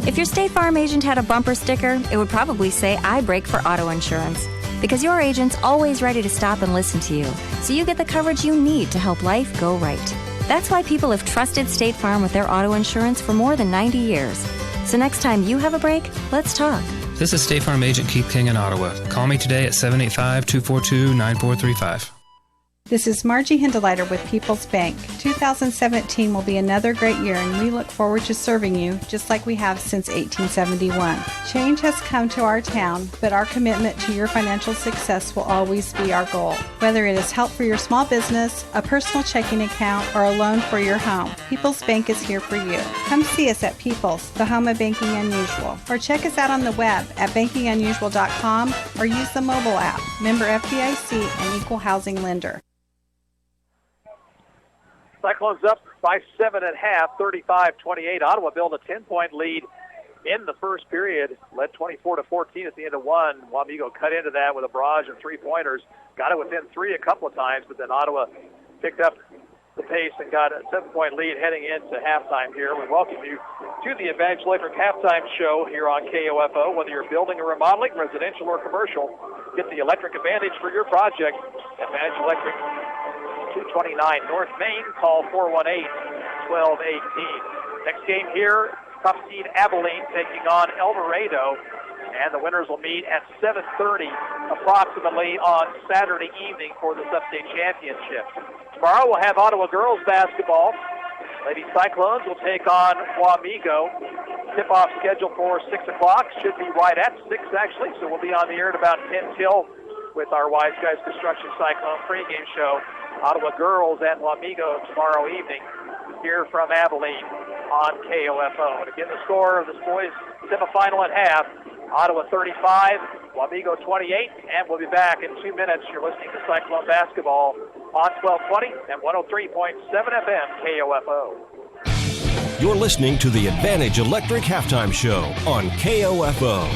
If your State Farm agent had a bumper sticker, it would probably say I brake for auto insurance. Because your agent's always ready to stop and listen to you, so you get the coverage you need to help life go right. That's why people have trusted State Farm with their auto insurance for more than 90 years. So next time you have a break, let's talk. This is State Farm agent Keith King in Ottawa. Call me today at 785-242-9435. This is Margie Hindeleiter with People's Bank. 2017 will be another great year, and we look forward to serving you just like we have since 1871. Change has come to our town, but our commitment to your financial success will always be our goal. Whether it is help for your small business, a personal checking account, or a loan for your home, People's Bank is here for you. Come see us at People's, the home of Banking Unusual, or check us out on the web at bankingunusual.com or use the mobile app. Member FDIC and Equal Housing Lender. Cyclones up by 7 at half, 35-28. Ottawa built a 10-point lead in the first period, led 24-14 at the end of one. Wamego cut into that with a barrage of three-pointers, got it within 3 a couple of times, but then Ottawa picked up the pace and got a 7-point lead heading into halftime here. We welcome you to the Advantage Electric halftime show here on KOFO. Whether you're building or remodeling, residential or commercial, get the electric advantage for your project. Advantage Electric, 229 North Main. Call 418-1218. Next game here, top seed Abilene taking on El Dorado, and the winners will meet at 7:30 approximately on Saturday evening for the Sub-State Championship. Tomorrow we'll have Ottawa girls basketball. Lady Cyclones will take on Wamego. Tip-off scheduled for 6 o'clock. Should be right at 6 actually, so we'll be on the air at about 10 till with our Wise Guys Construction Cyclone pregame show. Ottawa girls at Wamego tomorrow evening. here from Abilene on KOFO. To get the score of this boys' semifinal at half, Ottawa 35, Wamego 28, and we'll be back in 2 minutes. You're listening to Cyclone Basketball on 1220 and 103.7 FM KOFO. You're listening to the Advantage Electric Halftime Show on KOFO.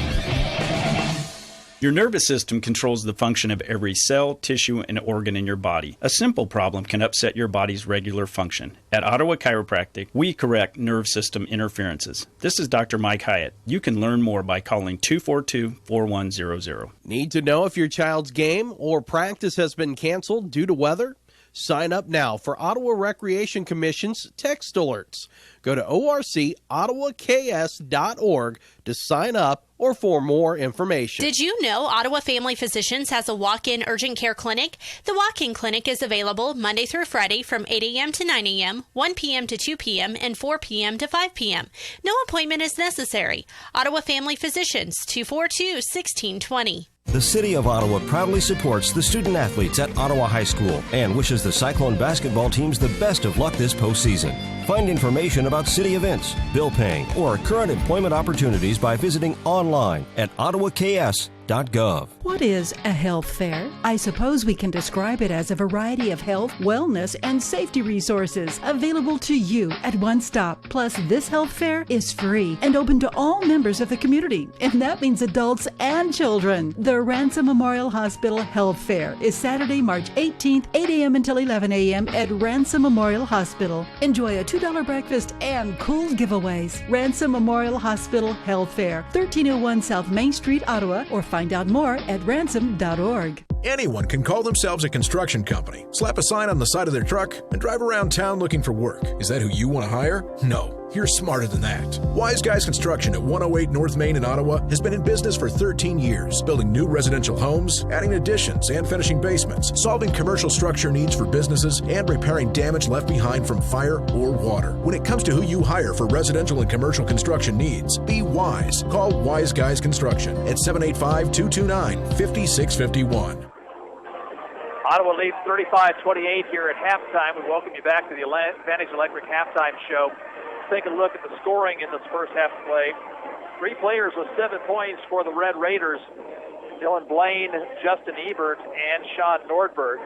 Your nervous system controls the function of every cell, tissue, and organ in your body. A simple problem can upset your body's regular function. At Ottawa Chiropractic, we correct nerve system interferences. This is Dr. Mike Hyatt. You can learn more by calling 242-4100. Need to know if your child's game or practice has been canceled due to weather? Sign up now for Ottawa Recreation Commission's text alerts. Go to orcottawaks.org to sign up or for more information. Did you know Ottawa Family Physicians has a walk-in urgent care clinic? The walk-in clinic is available Monday through Friday from 8 a.m. to 9 a.m., 1 p.m. to 2 p.m., and 4 p.m. to 5 p.m. No appointment is necessary. Ottawa Family Physicians, 242-1620. The City of Ottawa proudly supports the student athletes at Ottawa High School and wishes the Cyclone basketball teams the best of luck this postseason. Find information about city events, bill paying, or current employment opportunities by visiting online at ottawaks.gov. What is a health fair? I suppose we can describe it as a variety of health, wellness, and safety resources available to you at one stop. Plus, this health fair is free and open to all members of the community, and that means adults and children. The Ransom Memorial Hospital Health Fair is Saturday, March 18th, 8 a.m. until 11 a.m. at Ransom Memorial Hospital. Enjoy a $2 breakfast and cool giveaways. Ransom Memorial Hospital Health Fair, 1301 South Main Street, Ottawa, or find out more at ransom.org. Anyone can call themselves a construction company, slap a sign on the side of their truck, and drive around town looking for work. Is that who you want to hire? No. You're smarter than that. Wise Guys Construction at 108 North Main in Ottawa has been in business for 13 years, building new residential homes, adding additions and finishing basements, solving commercial structure needs for businesses, and repairing damage left behind from fire or water. When it comes to who you hire for residential and commercial construction needs, be wise. Call Wise Guys Construction at 785-229-5651. Ottawa leads 35-28 here at halftime. We welcome you back to the Advantage Electric Halftime Show. Take a look at the scoring in this first half of play. 3 players with 7 points for the Red Raiders: Dylan Blaine, Justin Ebert, and Sean Nordberg.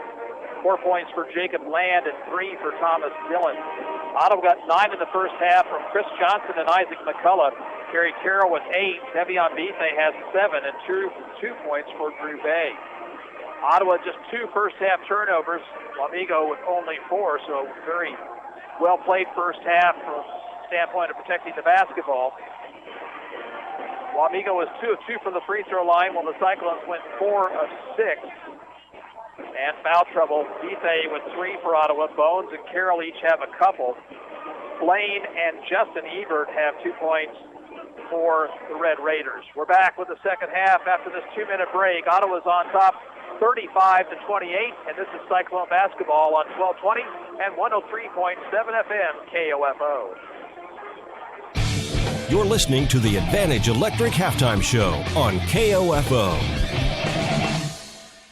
4 points for Jacob Land and 3 for Thomas Dillon. Ottawa got 9 in the first half from Chris Johnson and Isaac McCullough. Kerry Carroll with 8. Devion Bethe has 7 and 2 points for Drew Bay. Ottawa just 2 first-half turnovers. Wamego with only 4, so very well-played first half from the standpoint of protecting the basketball. Wamego was 2 of 2 from the free throw line, while the Cyclones went 4 of 6. And foul trouble. Bethe with 3 for Ottawa. Bones and Carroll each have a couple. Blaine and Justin Ebert have 2 points for the Red Raiders. We're back with the second half after this 2-minute break. Ottawa's on top 35-28, and this is Cyclone basketball on 1220 and 103.7 FM KOFO. You're listening to the Advantage Electric Halftime Show on KOFO.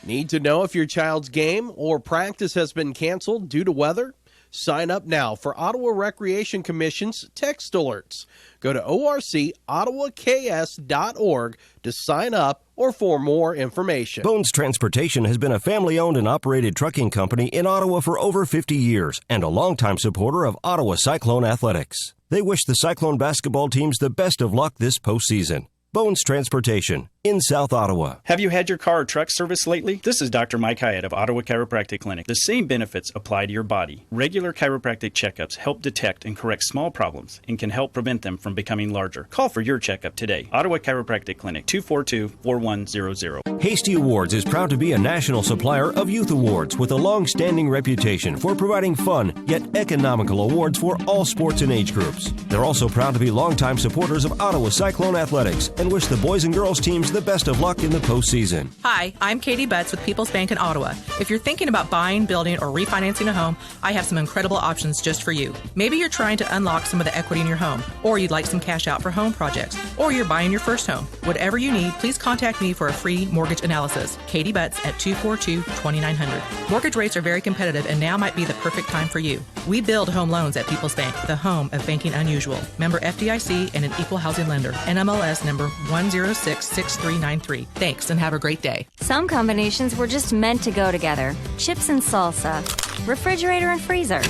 Need to know if your child's game or practice has been canceled due to weather? Sign up now for Ottawa Recreation Commission's text alerts. Go to orcottawaks.org to sign up or for more information. Bones Transportation has been a family-owned and operated trucking company in Ottawa for over 50 years and a longtime supporter of Ottawa Cyclone athletics. They wish the Cyclone basketball teams the best of luck this postseason. Bones Transportation in South Ottawa. Have you had your car or truck serviced lately? This is Dr. Mike Hyatt of Ottawa Chiropractic Clinic. The same benefits apply to your body. Regular chiropractic checkups help detect and correct small problems and can help prevent them from becoming larger. Call for your checkup today. Ottawa Chiropractic Clinic, 242-4100. Hasty Awards is proud to be a national supplier of youth awards with a long-standing reputation for providing fun yet economical awards for all sports and age groups. They're also proud to be longtime supporters of Ottawa Cyclone athletics and and wish the boys and girls teams the best of luck in the postseason. Hi, I'm Katie Butts with People's Bank in Ottawa. If you're thinking about buying, building, or refinancing a home, I have some incredible options just for you. Maybe you're trying to unlock some of the equity in your home, or you'd like some cash out for home projects, or you're buying your first home. Whatever you need, please contact me for a free mortgage analysis. Katie Butts at 242-2900. Mortgage rates are very competitive, and now might be the perfect time for you. We build home loans at People's Bank, the home of banking unusual. Member FDIC and an equal housing lender. NMLS number 1066393. Thanks and have a great day. Some combinations were just meant to go together. Chips and salsa, refrigerator and freezer,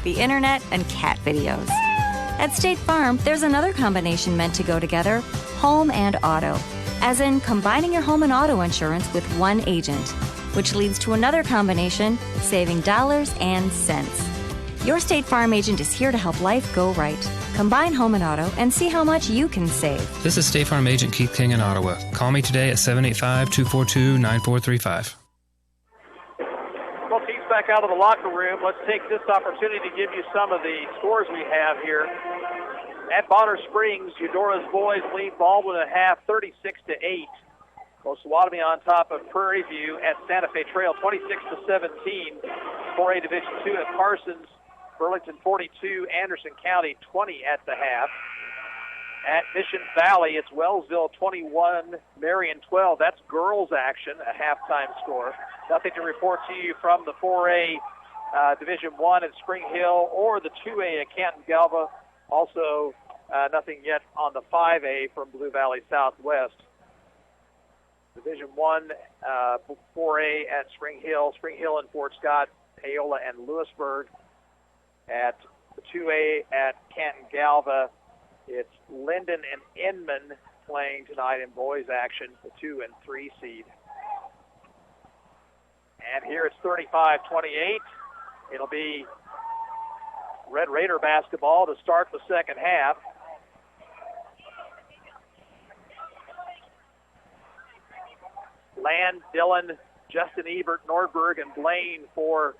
the internet and cat videos. At State Farm, there's another combination meant to go together, home and auto. As in combining your home and auto insurance with one agent, which leads to another combination, saving dollars and cents. Your State Farm agent is here to help life go right. Combine home and auto and see how much you can save. This is State Farm Agent Keith King in Ottawa. Call me today at 785-242-9435. Well, teams back out of the locker room. Let's take this opportunity to give you some of the scores we have here. At Bonner Springs, Eudora's boys lead Baldwin at half, 36-8. Osawatomie on top of Prairie View at Santa Fe Trail, 26-17. 4A Division II at Parsons, Burlington 42, Anderson County 20 at the half. At Mission Valley, it's Wellsville 21, Marion 12. That's girls action, a halftime score. Nothing to report to you from the 4A Division I at Spring Hill or the 2A at Canton Galva. Also, nothing yet on the 5A from Blue Valley Southwest. Division I, 4A at Spring Hill and Fort Scott, Paola and Lewisburg. At the 2A at Canton Galva, it's Linden and Inman playing tonight in boys action, the 2 and 3 seed. And here it's 35-28. It'll be Red Raider basketball to start the second half. Land, Dillon, Justin Ebert, Nordberg, and Blaine for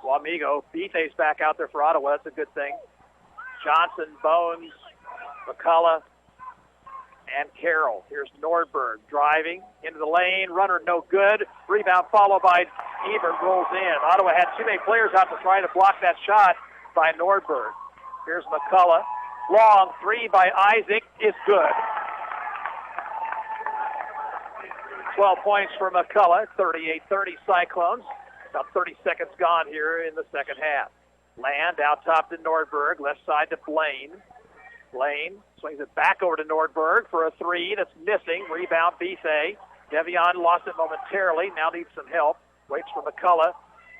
Wamego. Bethe's back out there for Ottawa. That's a good thing. Johnson, Bones, McCullough, and Carroll. Here's Nordberg driving into the lane. Runner no good. Rebound followed by Ebert, rolls in. Ottawa had too many players out to try to block that shot by Nordberg. Here's McCullough. Long three by Isaac is good. 12 points for McCullough, 38-30 Cyclones. About 30 seconds gone here in the second half. Land out top to Nordberg, left side to Blaine. Blaine swings it back over to Nordberg for a three that's missing. Rebound, Bethe. Devion lost it momentarily, now needs some help. Waits for McCullough,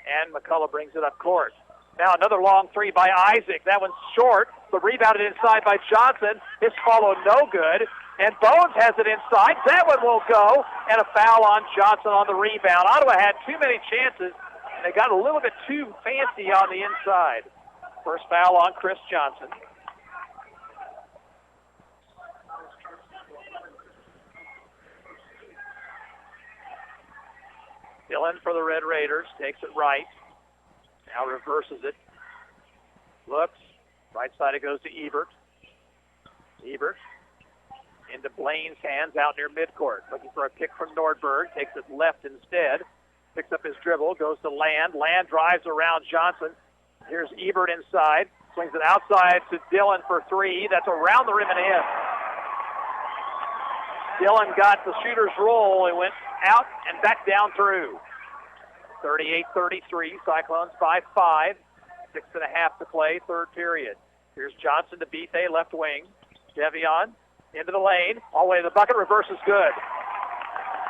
and McCullough brings it up court. Now another long three by Isaac. That one's short, but rebounded inside by Johnson. It's followed no good. And Bones has it inside. That one will go. And a foul on Johnson on the rebound. Ottawa had too many chances, and they got a little bit too fancy on the inside. First foul on Chris Johnson. Dillon for the Red Raiders. Takes it right. Now reverses it. Looks. Right side it goes to Ebert. Ebert. Into Blaine's hands out near midcourt. Looking for a kick from Nordberg. Takes it left instead. Picks up his dribble. Goes to Land. Land drives around Johnson. Here's Ebert inside. Swings it outside to Dillon for three. That's around the rim and in. Dillon got the shooter's roll. It went out and back down through. 38-33. Cyclones by 5. 6.5 to play. Third period. Here's Johnson to Bethe, left wing. Devion. Into the lane, all the way to the bucket, reverse is good.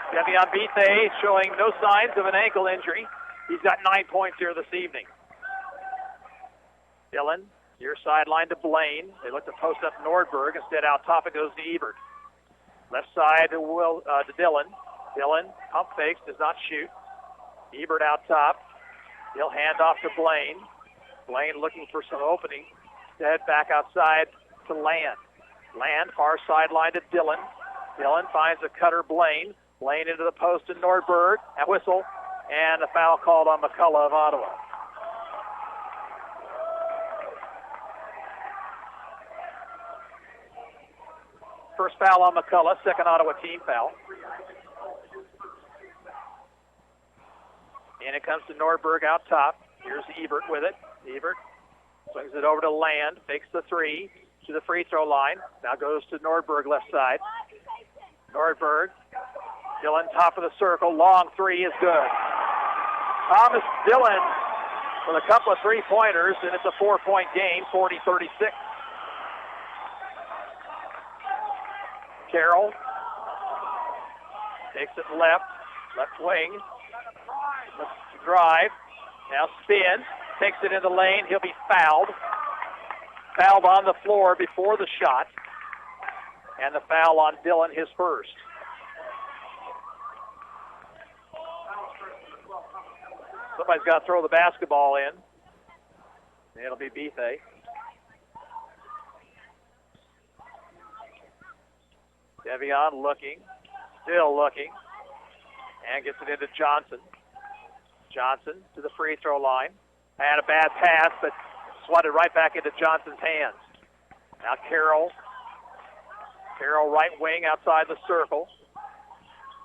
Devion Bethe showing no signs of an ankle injury. He's got 9 points here this evening. Dillon, near sideline to Blaine. They look to post up Nordberg. Instead, out top it goes to Ebert. Left side to Dillon. Dillon, pump fakes, does not shoot. Ebert out top. He'll hand off to Blaine. Blaine looking for some opening. Instead, back outside to Land. Land, far sideline to Dillon. Dillon finds a cutter, Blaine. Blaine into the post to Nordberg. A whistle, and a foul called on McCullough of Ottawa. First foul on McCullough, second Ottawa team foul. And it comes to Nordberg out top. Here's Ebert with it. Ebert swings it over to Land, fakes the three to the free throw line. Now goes to Nordberg left side. Nordberg, Dillon top of the circle. Long three is good. Thomas Dillon with a couple of three-pointers, and it's a 4-point game, 40-36. Carroll takes it left wing. Drive, now spin, takes it in the lane. He'll be fouled. Fouled on the floor before the shot. And the foul on Dillon, his first. Somebody's got to throw the basketball in. It'll be Bethe. Devion looking, still looking, and gets it into Johnson. Johnson to the free throw line. Had a bad pass, but swatted right back into Johnson's hands. Now Carroll. Carroll right wing outside the circle.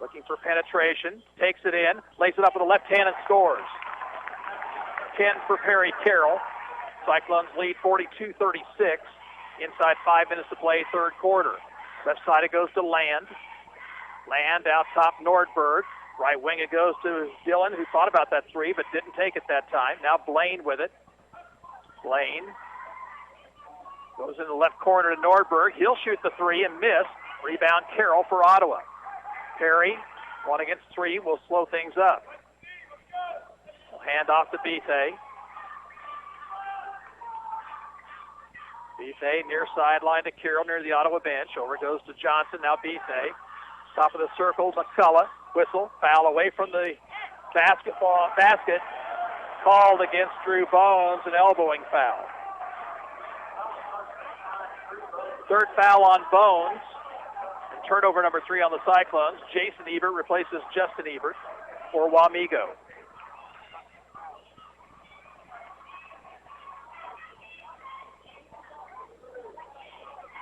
Looking for penetration. Takes it in. Lays it up with the left hand and scores. 10 for Perry Carroll. Cyclones lead 42-36. Inside 5 minutes to play, third quarter. Left side it goes to Land. Land out top Nordberg. Right wing it goes to Dillon, who thought about that three but didn't take it that time. Now Blaine with it. Blaine goes in the left corner to Nordberg. He'll shoot the three and miss. Rebound Carroll for Ottawa. Perry, 1 against 3, will slow things up. Hand off to Bethe. Bethe near sideline to Carroll near the Ottawa bench. Over goes to Johnson. Now Bethe. Top of the circle, McCullough. Whistle. Foul away from the basket. Called against Drew Bones, an elbowing foul. Third foul on Bones. And turnover number 3 on the Cyclones. Jason Ebert replaces Justin Ebert for Wamego.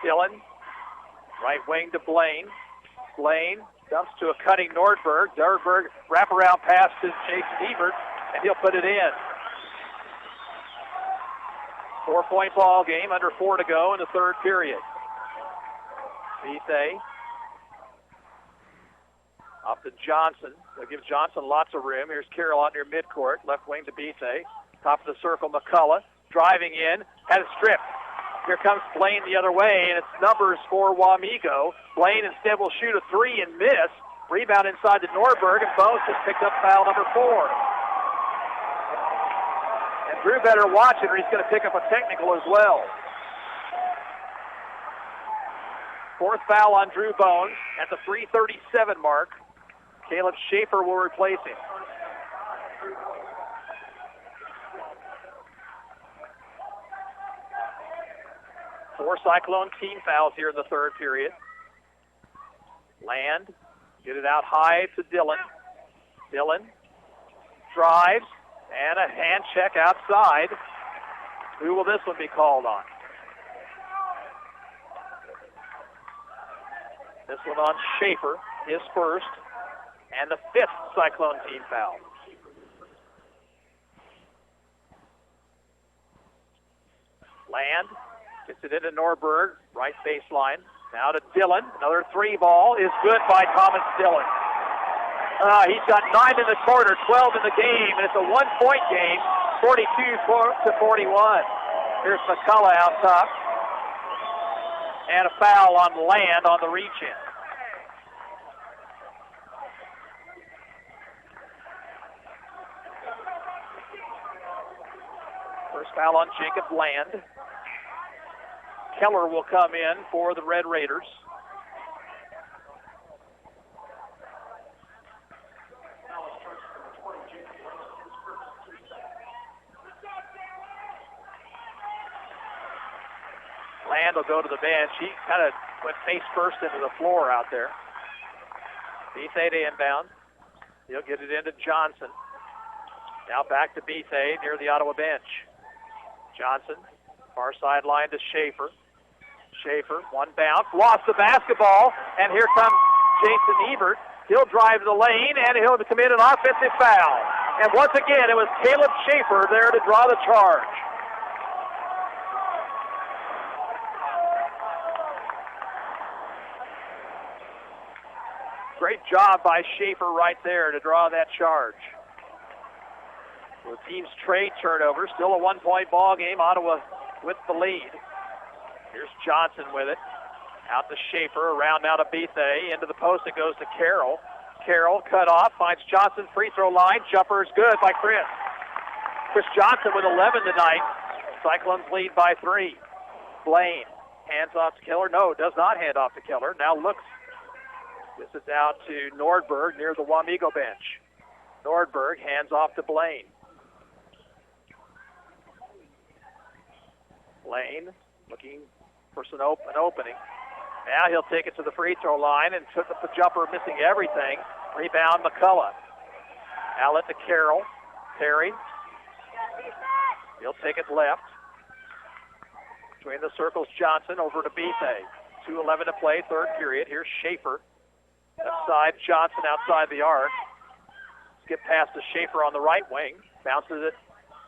Dillon, right wing to Blaine. Blaine dumps to a cutting Nordberg. Nordberg wraparound pass to Jason Ebert, and he'll put it in. 4-point ball game, under 4 to go in the third period. Bethe up to Johnson. They'll give Johnson lots of room. Here's Carroll out near midcourt. Left wing to Bethe. Top of the circle, McCullough. Driving in, had a strip. Here comes Blaine the other way, and it's numbers for Wamego. Blaine instead will shoot a three and miss. Rebound inside to Nordberg, and Bones has picked up foul number 4. And Drew better watch it, or he's going to pick up a technical as well. Fourth foul on Drew Bones at the 3:37 mark. Caleb Schaefer will replace him. Four Cyclone team fouls here in the third period. Land, get it out high to Dillon. Dillon drives, and a hand check outside. Who will this one be called on? This one on Schaefer, his first, and the 5th Cyclone team foul. Land gets it into Nordberg, right baseline. Now to Dillon. Another 3 ball is good by Thomas Dillon. He's got 9 in the quarter, 12 in the game, and it's a 1-point game, 42-41. Here's McCullough out top. And a foul on Land on the reach-in. First foul on Jacob Land. Keller will come in for the Red Raiders. Land will go to the bench. He kind of went face first into the floor out there. Bethe to inbound. He'll get it into Johnson. Now back to Bethe near the Ottawa bench. Johnson, far sideline to Schaefer. Schaefer, one bounce, lost the basketball, and here comes Jason Ebert. He'll drive the lane, and he'll commit an offensive foul. And once again, it was Caleb Schaefer there to draw the charge. Great job by Schaefer right there to draw that charge. The team's trade turnover, still a 1-point ball game. Ottawa with the lead. Here's Johnson with it. Out to Schaefer, around now to Bethe. Into the post it goes to Carroll. Carroll cut off, finds Johnson, free throw line. Jumper is good by Chris. Chris Johnson with 11 tonight. Cyclones lead by 3. Blaine hands off to Keller. No, does not hand off to Keller. Now looks. This is out to Nordberg near the Wamego bench. Nordberg hands off to Blaine. Blaine looking for an opening. Now he'll take it to the free throw line and took the jumper, missing everything. Rebound McCullough. Outlet to Carroll. Terry. He'll take it left. Between the circles, Johnson over to Bethe. 2:11 to play, third period. Here's Schaefer. Left side, Johnson outside the arc. Skip past to Schaefer on the right wing. Bounces it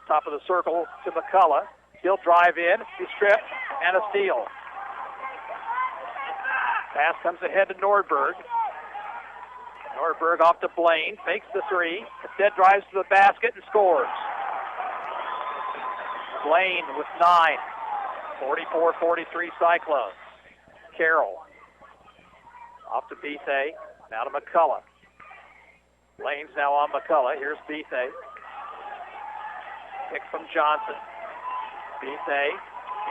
top of the circle to McCullough. He'll drive in. He's stripped. And a steal. Pass comes ahead to Nordberg. Nordberg off to Blaine. Fakes the three. Instead drives to the basket and scores. Blaine with 9. 44-43 Cyclones. Carroll. Off to Bethe. Now to McCullough. Blaine's now on McCullough. Here's Bethe. Kick from Johnson. Bethe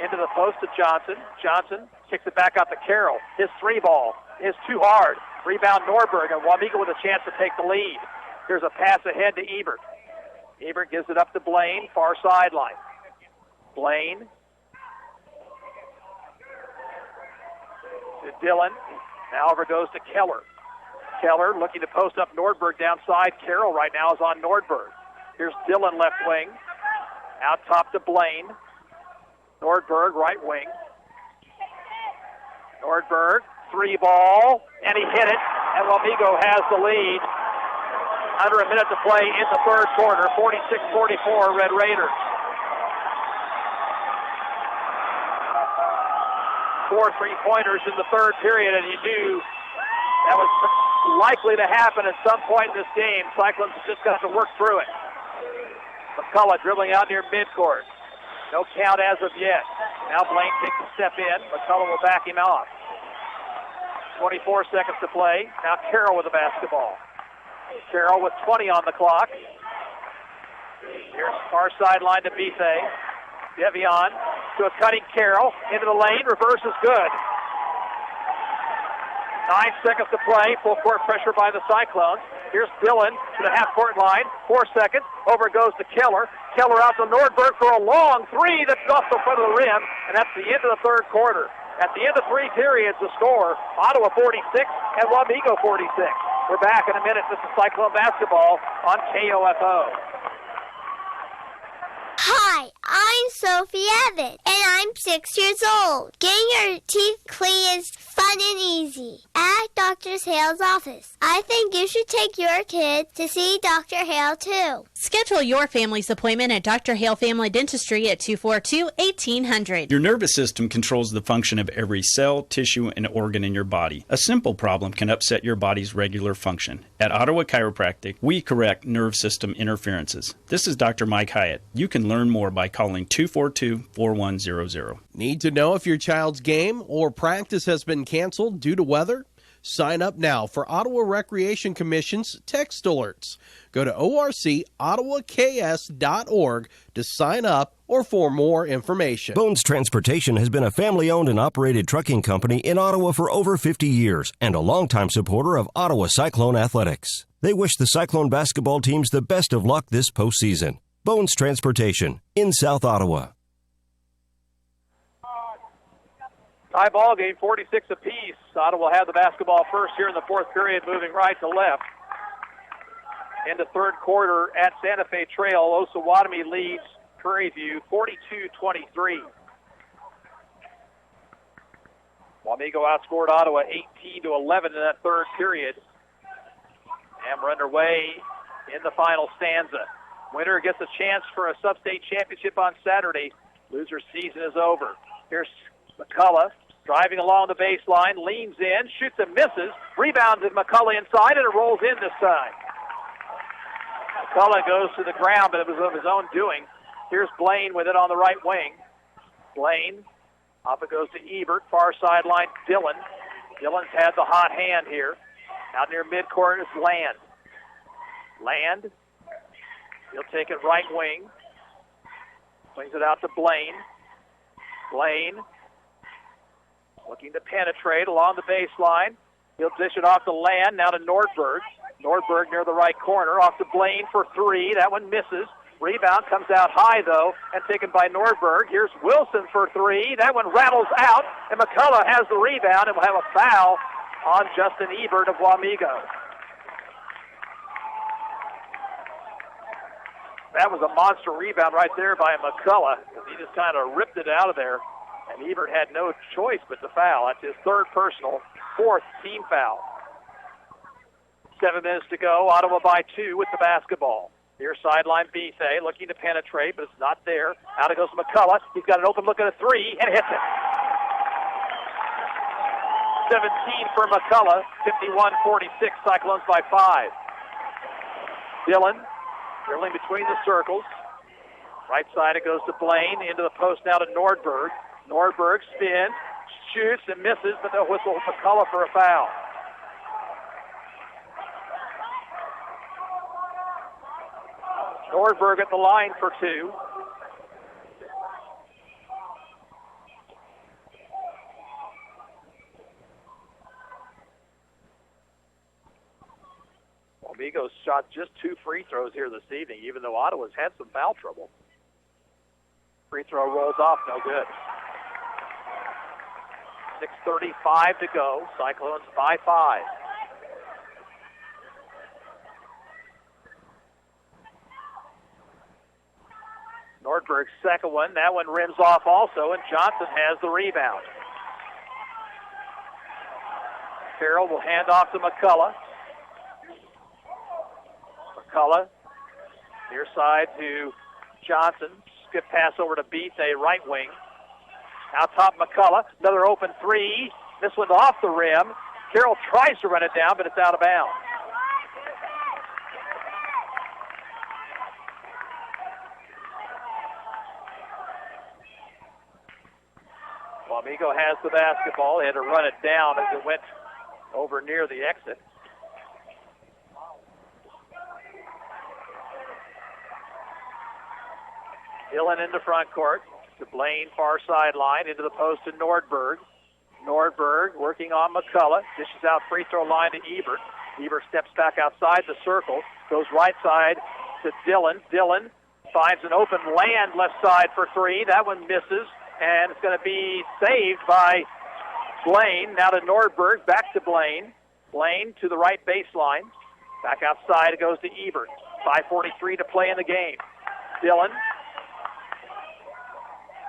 into the post to Johnson. Johnson kicks it back out to Carroll. His 3-ball is too hard. Rebound Nordberg, and Wamego with a chance to take the lead. Here's a pass ahead to Ebert. Ebert gives it up to Blaine, far sideline. Blaine to Dillon. Now over goes to Keller. Keller looking to post up Nordberg downside. Carroll right now is on Nordberg. Here's Dillon left wing. Out top to Blaine. Nordberg right wing. Nordberg, 3-ball, and he hit it, and Wamego has the lead. Under a minute to play in the third quarter, 46-44 Red Raiders. 4 3-pointers in the third period, and you knew that was likely to happen at some point in this game. Cyclones just got to work through it. McCullough dribbling out near midcourt. No count as of yet. Now Blaine takes a step in. McCullough will back him off. 24 seconds to play. Now Carroll with the basketball. Carroll with 20 on the clock. Here's far sideline to Bethe. Devion to a cutting Carroll. Into the lane. Reverse is good. 9 seconds to play. Full court pressure by the Cyclones. Here's Dillon to the half-court line. 4 seconds. Over it goes to Keller. Keller out to Nordberg for a long 3 that's off the front of the rim, and that's the end of the third quarter. At the end of 3 periods, the score, Ottawa 46 and Wamego 46. We're back in a minute. This is Cyclone basketball on KOFO. Hi, I'm Sophie Evans, and I'm 6 years old. Getting your teeth clean is fun and easy at Dr. Hale's office. I think you should take your kids to see Dr. Hale, too. Schedule your family's appointment at Dr. Hale Family Dentistry at 242-1800. Your nervous system controls the function of every cell, tissue, and organ in your body. A simple problem can upset your body's regular function. At Ottawa Chiropractic, we correct nerve system interferences. This is Dr. Mike Hyatt. You can learn more by calling 242-4100. Need to know if your child's game or practice has been canceled due to weather? Sign up now for Ottawa Recreation Commission's text alerts. Go to orcottawaks.org to sign up or for more information. Bones Transportation has been a family-owned and operated trucking company in Ottawa for over 50 years and a longtime supporter of Ottawa Cyclone athletics. They wish the Cyclone basketball teams the best of luck this postseason. Bones Transportation in South Ottawa. Tie ball game, 46 apiece. Ottawa will have the basketball first here in the fourth period, moving right to left. Into third quarter at Santa Fe Trail, Osawatomie leads Prairie View 42-23. Wamego outscored Ottawa 18-11 in that third period. And we're underway in the final stanza. Winner gets a chance for a sub-state championship on Saturday. Loser's season is over. Here's McCullough driving along the baseline, leans in, shoots and misses, rebounds at McCullough inside, and it rolls in this time. McCullough goes to the ground, but it was of his own doing. Here's Blaine with it on the right wing. Blaine, off it goes to Ebert, far sideline, Dillon. Dillon's had the hot hand here. Out near midcourt is Land. Land, he'll take it right wing. Swings it out to Blaine. Blaine looking to penetrate along the baseline. He'll dish it off to Land, now to Nordberg. Nordberg near the right corner, off to Blaine for three. That one misses. Rebound comes out high, though, and taken by Nordberg. Here's Wilson for three. That one rattles out, and McCullough has the rebound, and will have a foul on Justin Ebert of Wamego. That was a monster rebound right there by McCullough. He just kind of ripped it out of there, and Ebert had no choice but to foul. That's his third personal, fourth team foul. 7 minutes to go. Ottawa by 2 with the basketball. Here's sideline Bethe looking to penetrate, but it's not there. Out it goes McCullough. He's got an open look at a three and hits it. 17 for McCullough, 51-46, Cyclones by 5. Dillon dribbling between the circles. Right side it goes to Blaine, into the post now to Nordberg. Nordberg spins, shoots and misses, but they'll whistle McCullough for a foul. Nordberg at the line for 2. Wamego's shot just 2 free throws here this evening, even though Ottawa's had some foul trouble. Free throw rolls off, no good. 6:35 to go. Cyclones by 5. Nordberg's second one. That one rims off also, and Johnson has the rebound. Carroll will hand off to McCullough. McCullough, near side to Johnson. Skip pass over to Bethe, right wing. Out top McCullough. Another open three. This one's off the rim. Carroll tries to run it down, but it's out of bounds. Wamego has the basketball. They had to run it down as it went over near the exit. Dillon into front court to Blaine, far sideline, into the post to Nordberg. Nordberg working on McCullough. Dishes out free throw line to Ebert. Ebert steps back outside the circle, goes right side to Dillon. Dillon finds an open Land left side for three. That one misses, and it's going to be saved by Blaine. Now to Nordberg, back to Blaine. Blaine to the right baseline. Back outside it goes to Ebert. 5:43 to play in the game. Dillon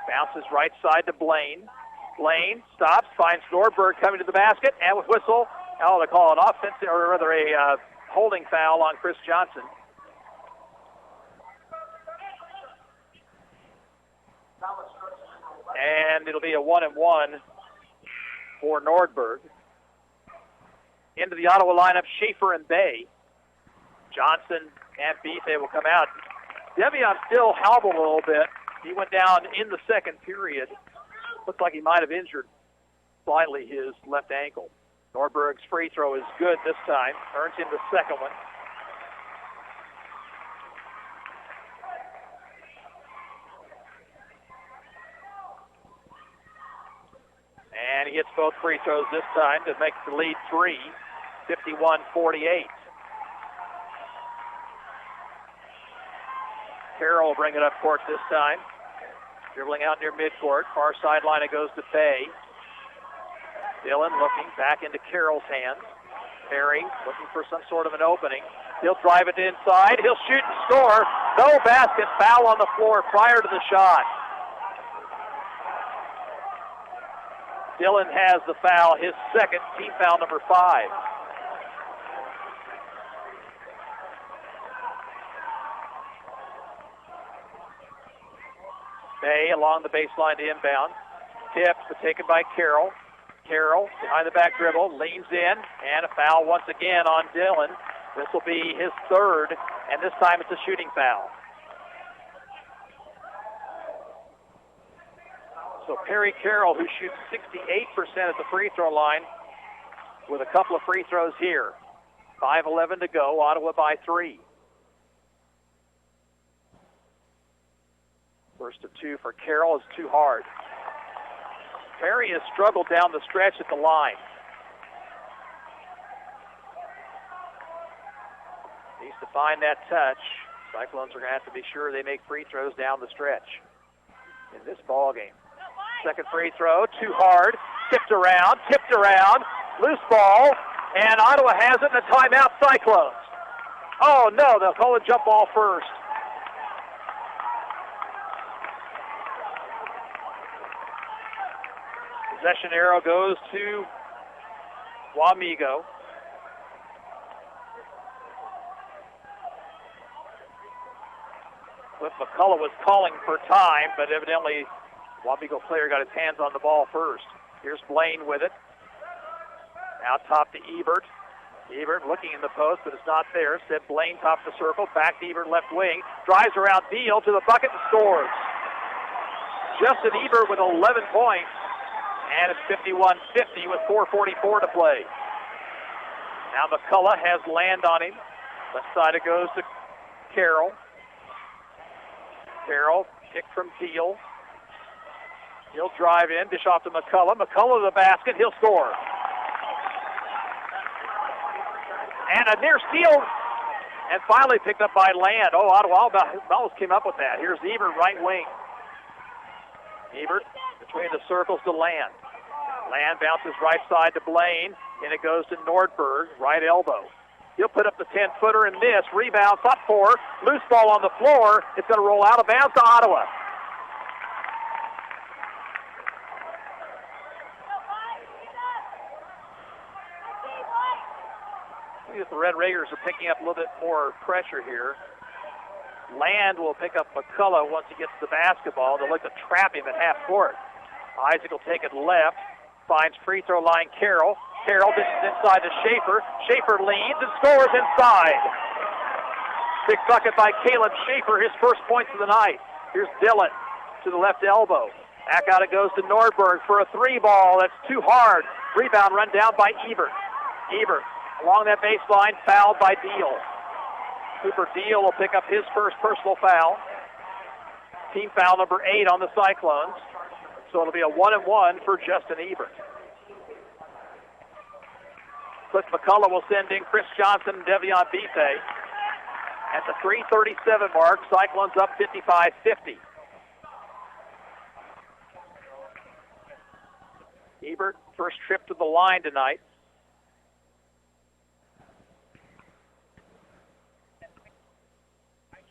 bounces right side to Blaine. Blaine stops, finds Nordberg coming to the basket, and with whistle, they call an offensive, or rather a holding foul on Chris Johnson. And it'll be a 1-and-1 for Nordberg. Into the Ottawa lineup, Schaefer and Bay. Johnson and Bethe will come out. Devion still hobbled a little bit. He went down in the second period. Looks like he might have injured slightly his left ankle. Nordberg's free throw is good this time. Earns him the second one. And he hits both free throws this time to make the lead 3, 51-48. Carroll will bring it up court this time. Dribbling out near midcourt. Far sideline it goes to Bay. Dillon looking back into Carroll's hands. Perry looking for some sort of an opening. He'll drive it inside. He'll shoot and score. No basket. Foul on the floor prior to the shot. Dillon has the foul, his second, team foul number 5. May along the baseline to inbound. Tipped, but taken by Carroll. Carroll behind the back dribble, leans in, and a foul once again on Dillon. This will be his third, and this time it's a shooting foul. So Perry Carroll, who shoots 68% at the free throw line, with a couple of free throws here. 5:11 to go, Ottawa by 3. First of 2 for Carroll is too hard. Perry has struggled down the stretch at the line. Needs to find that touch. Cyclones are going to have to be sure they make free throws down the stretch in this ball game. Second free throw, too hard, tipped around, loose ball, and Ottawa has it in a timeout, Cyclones. Oh no, they'll call a jump ball first. Possession arrow goes to Wamego. Cliff McCullough was calling for time, but evidently Wamego player got his hands on the ball first. Here's Blaine with it. Out top to Ebert. Ebert looking in the post, but it's not there. Said Blaine top the circle. Back to Ebert left wing. Drives around Deal to the bucket and scores. Justin Ebert with 11 points. And it's 51-50 with 4:44 to play. Now McCullough has land on him. Left side it goes to Carroll. Carroll kicked from Teal. He'll drive in, dish off to McCullough. McCullough to the basket, he'll score. And a near steal, and finally picked up by Land. Oh, Ottawa almost came up with that. Here's Ebert, right wing. Ebert between the circles to Land. Land bounces right side to Blaine, and it goes to Nordberg, right elbow. He'll put up the 10-footer and miss. Rebound, up for. Loose ball on the floor. It's going to roll out of bounds to Ottawa. I think the Red Raiders are picking up a little bit more pressure here. Land will pick up McCullough once he gets the basketball. They'll look to trap him at half court. Isaac will take it left. Finds free throw line Carroll. Carroll dishes inside to Schaefer. Schaefer leads and scores inside. Big bucket by Caleb Schaefer, his first points of the night. Here's Dillon to the left elbow. Back out it goes to Nordberg for a 3-ball. That's too hard. Rebound run down by Ebert. Ebert along that baseline, fouled by Deal. Cooper Deal will pick up his first personal foul. Team foul number 8 on the Cyclones. So it'll be a 1-and-1 for Justin Ebert. Cliff McCullough will send in Chris Johnson and Devion Bife. At the 3:37 mark, Cyclones up 55-50. Ebert, first trip to the line tonight.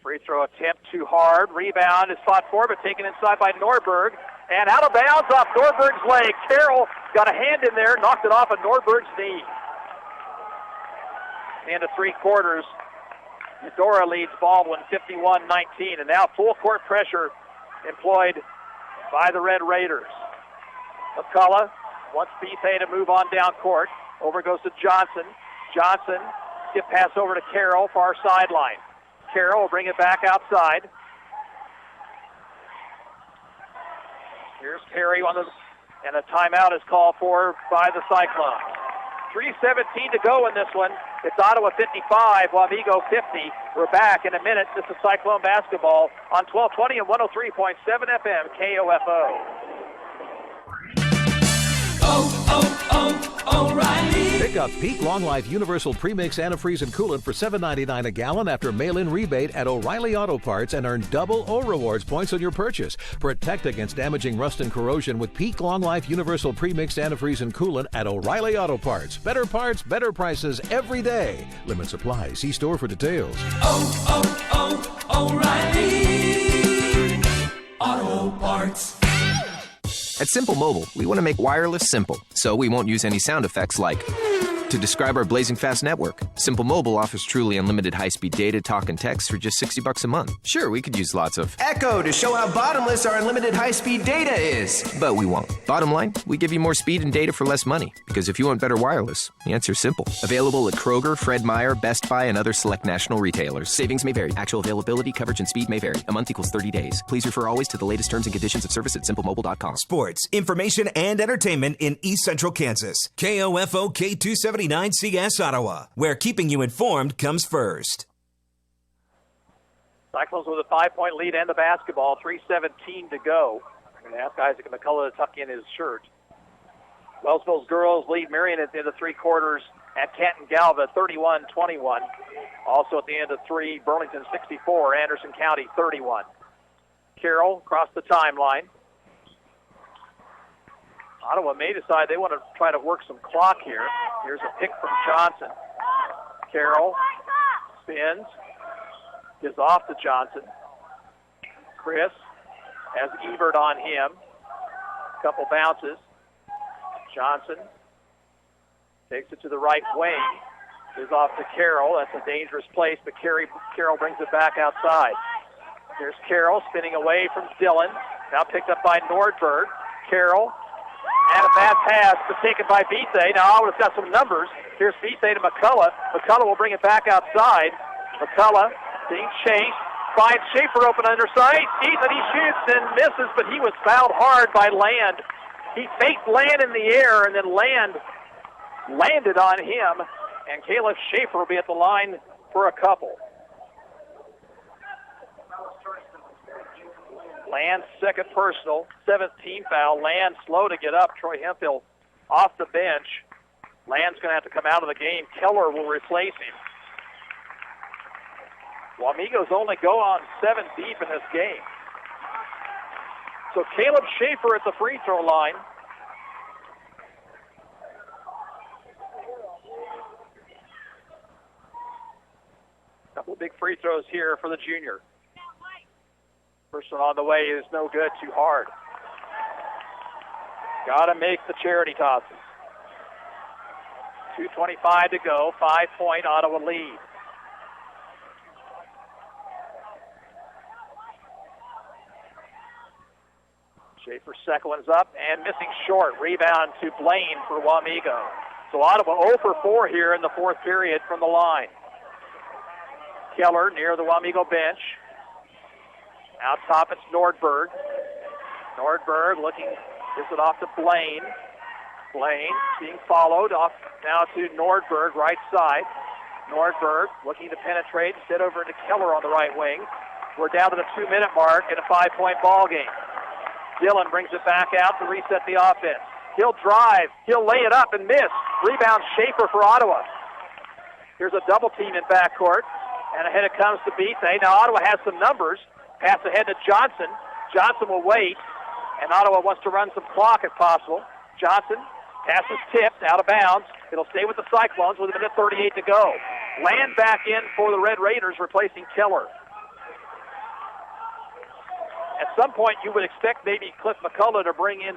Free throw attempt too hard. Rebound is fought for, but taken inside by Nordberg. And out of bounds off Nordberg's leg. Carroll got a hand in there, knocked it off of Nordberg's knee. Into 3 quarters. Eudora leads Baldwin 51-19. And now full court pressure employed by the Red Raiders. McCullough wants Bife to move on down court. Over goes to Johnson. Johnson, skip pass over to Carroll, far sideline. Carroll will bring it back outside. Here's Perry and a timeout is called for by the Cyclones. 3:17 to go in this one. It's Ottawa 55, Wamego 50. We're back in a minute. This is Cyclone basketball on 1220 and 103.7 FM KOFO. O'Reilly. Pick up Peak Long Life Universal Premix Antifreeze and Coolant for $7.99 a gallon after mail-in rebate at O'Reilly Auto Parts and earn double O Rewards points on your purchase. Protect against damaging rust and corrosion with Peak Long Life Universal Premix Antifreeze and Coolant at O'Reilly Auto Parts. Better parts, better prices every day. Limit supply. See store for details. O'Reilly Auto Parts. At Simple Mobile, we want to make wireless simple, so we won't use any sound effects like to describe our blazing fast network. Simple Mobile offers truly unlimited high-speed data, talk, and text for just $60 a month. Sure, we could use lots of echo to show how bottomless our unlimited high-speed data is. But we won't. Bottom line, we give you more speed and data for less money. Because if you want better wireless, the answer's simple. Available at Kroger, Fred Meyer, Best Buy, and other select national retailers. Savings may vary. Actual availability, coverage, and speed may vary. A month equals 30 days. Please refer always to the latest terms and conditions of service at simplemobile.com. Sports, information, and entertainment in East Central Kansas. KOFO K279CS Ottawa, where keeping you informed comes first. Cyclones with a 5-point lead and the basketball, 3:17 to go. I'm going to ask Isaac McCullough to tuck in his shirt. Wellsville's girls lead Marion at the end of three quarters at Canton Galva, 31-21. Also at the end of three, Burlington 64, Anderson County 31. Carroll across the timeline. Ottawa may decide they want to try to work some clock here. Here's a pick from Johnson. Carroll spins, gives off to Johnson. Chris has Ebert on him. Couple bounces. Johnson takes it to the right wing. Gives off to Carroll. That's a dangerous place, but Carroll brings it back outside. Here's Carroll spinning away from Dillon. Now picked up by Nordberg. Carroll. And a bad pass, but taken by Bise. Now Ottawa's got some numbers. Here's Bise to McCullough. McCullough will bring it back outside. McCullough being chased. Finds Schaefer open underside. Sees it, he shoots and misses, but he was fouled hard by Land. He faked Land in the air, and then Land landed on him. And Caleb Schaefer will be at the line for a couple. Land's second personal, 17 foul. Land slow to get up. Troy Hemphill off the bench. Land's going to have to come out of the game. Keller will replace him. Wamego's only go on 7 deep in this game. So Caleb Schaefer at the free throw line. Couple of big free throws here for the junior. First one on the way is no good, too hard. Got to make the charity tosses. 2:25 to go, 5-point Ottawa lead. Schaefer's second one's up and missing short. Rebound to Blaine for Wamego. So Ottawa 0 for 4 here in the fourth period from the line. Keller near the Wamego bench. Out top, it's Nordberg. Nordberg looking, gives it off to Blaine. Blaine being followed off now to Nordberg, right side. Nordberg looking to penetrate, sit over to Keller on the right wing. We're down to the 2-minute mark in a 5-point ball game. Dillon brings it back out to reset the offense. He'll drive, he'll lay it up and miss. Rebound Schaefer for Ottawa. Here's a double team in backcourt, and ahead it comes to Bise. Now Ottawa has some numbers. Pass ahead to Johnson. Johnson will wait, and Ottawa wants to run some clock if possible. Johnson, pass is tipped, out of bounds. It'll stay with the Cyclones with 1:38 to go. Land back in for the Red Raiders, replacing Keller. At some point, you would expect maybe Cliff McCullough to bring in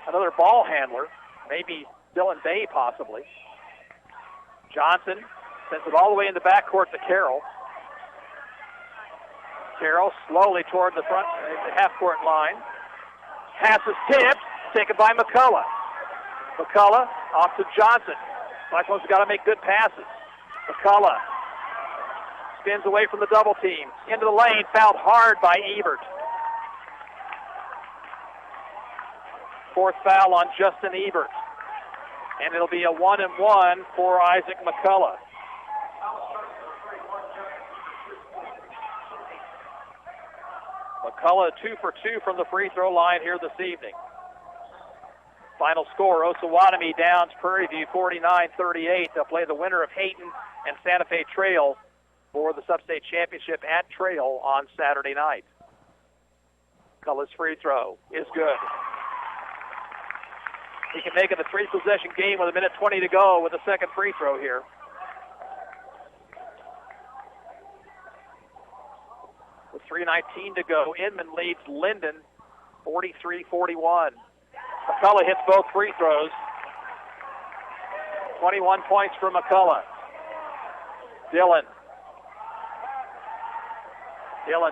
another ball handler, maybe Dylan Bay possibly. Johnson sends it all the way in the backcourt to Carroll. Carroll slowly toward the front, the half-court line. Pass is tipped, taken by McCullough. McCullough off to Johnson. Cyclones got to make good passes. McCullough spins away from the double team. Into the lane, fouled hard by Ebert. Fourth foul on Justin Ebert. And it'll be a 1-and-1 for Isaac McCullough. McCullough 2 for 2 from the free throw line here this evening. Final score, Osawatomie Downs Prairie View 49-38. They'll play the winner of Hayton and Santa Fe Trail for the Substate Championship at Trail on Saturday night. McCullough's free throw is good. He can make it a 3-possession game with 1:20 to go with a second free throw here. The 3:19 to go. Inman leads Linden 43-41. McCullough hits both free throws. 21 points for McCullough. Dillon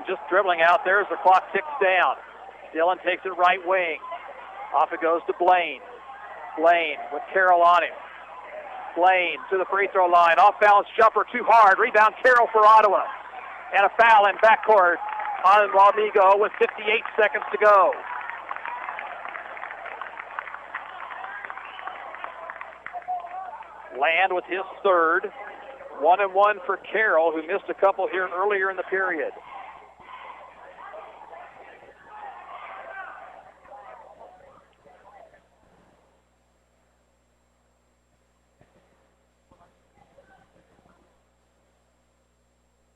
just dribbling out there as the clock ticks down. Dillon takes it right wing. Off it goes to Blaine. Blaine with Carroll on him. Blaine to the free throw line. Off balance jumper too hard. Rebound Carroll for Ottawa. And a foul in backcourt on Wamego with 58 seconds to go. Land with his third. 1-1 for Carroll, who missed a couple here earlier in the period.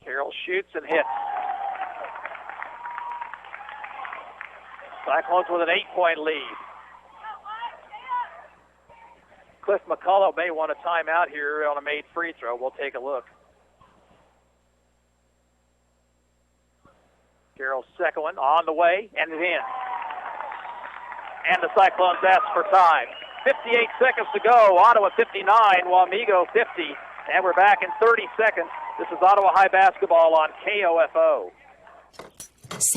Carroll shoots and hits. Cyclones with an 8-point lead. Cliff McCullough may want a timeout here on a made free throw. We'll take a look. Carroll's second one on the way and in. And the Cyclones ask for time. 58 seconds to go. Ottawa 59, Wamego 50. And we're back in 30 seconds. This is Ottawa High basketball on KOFO.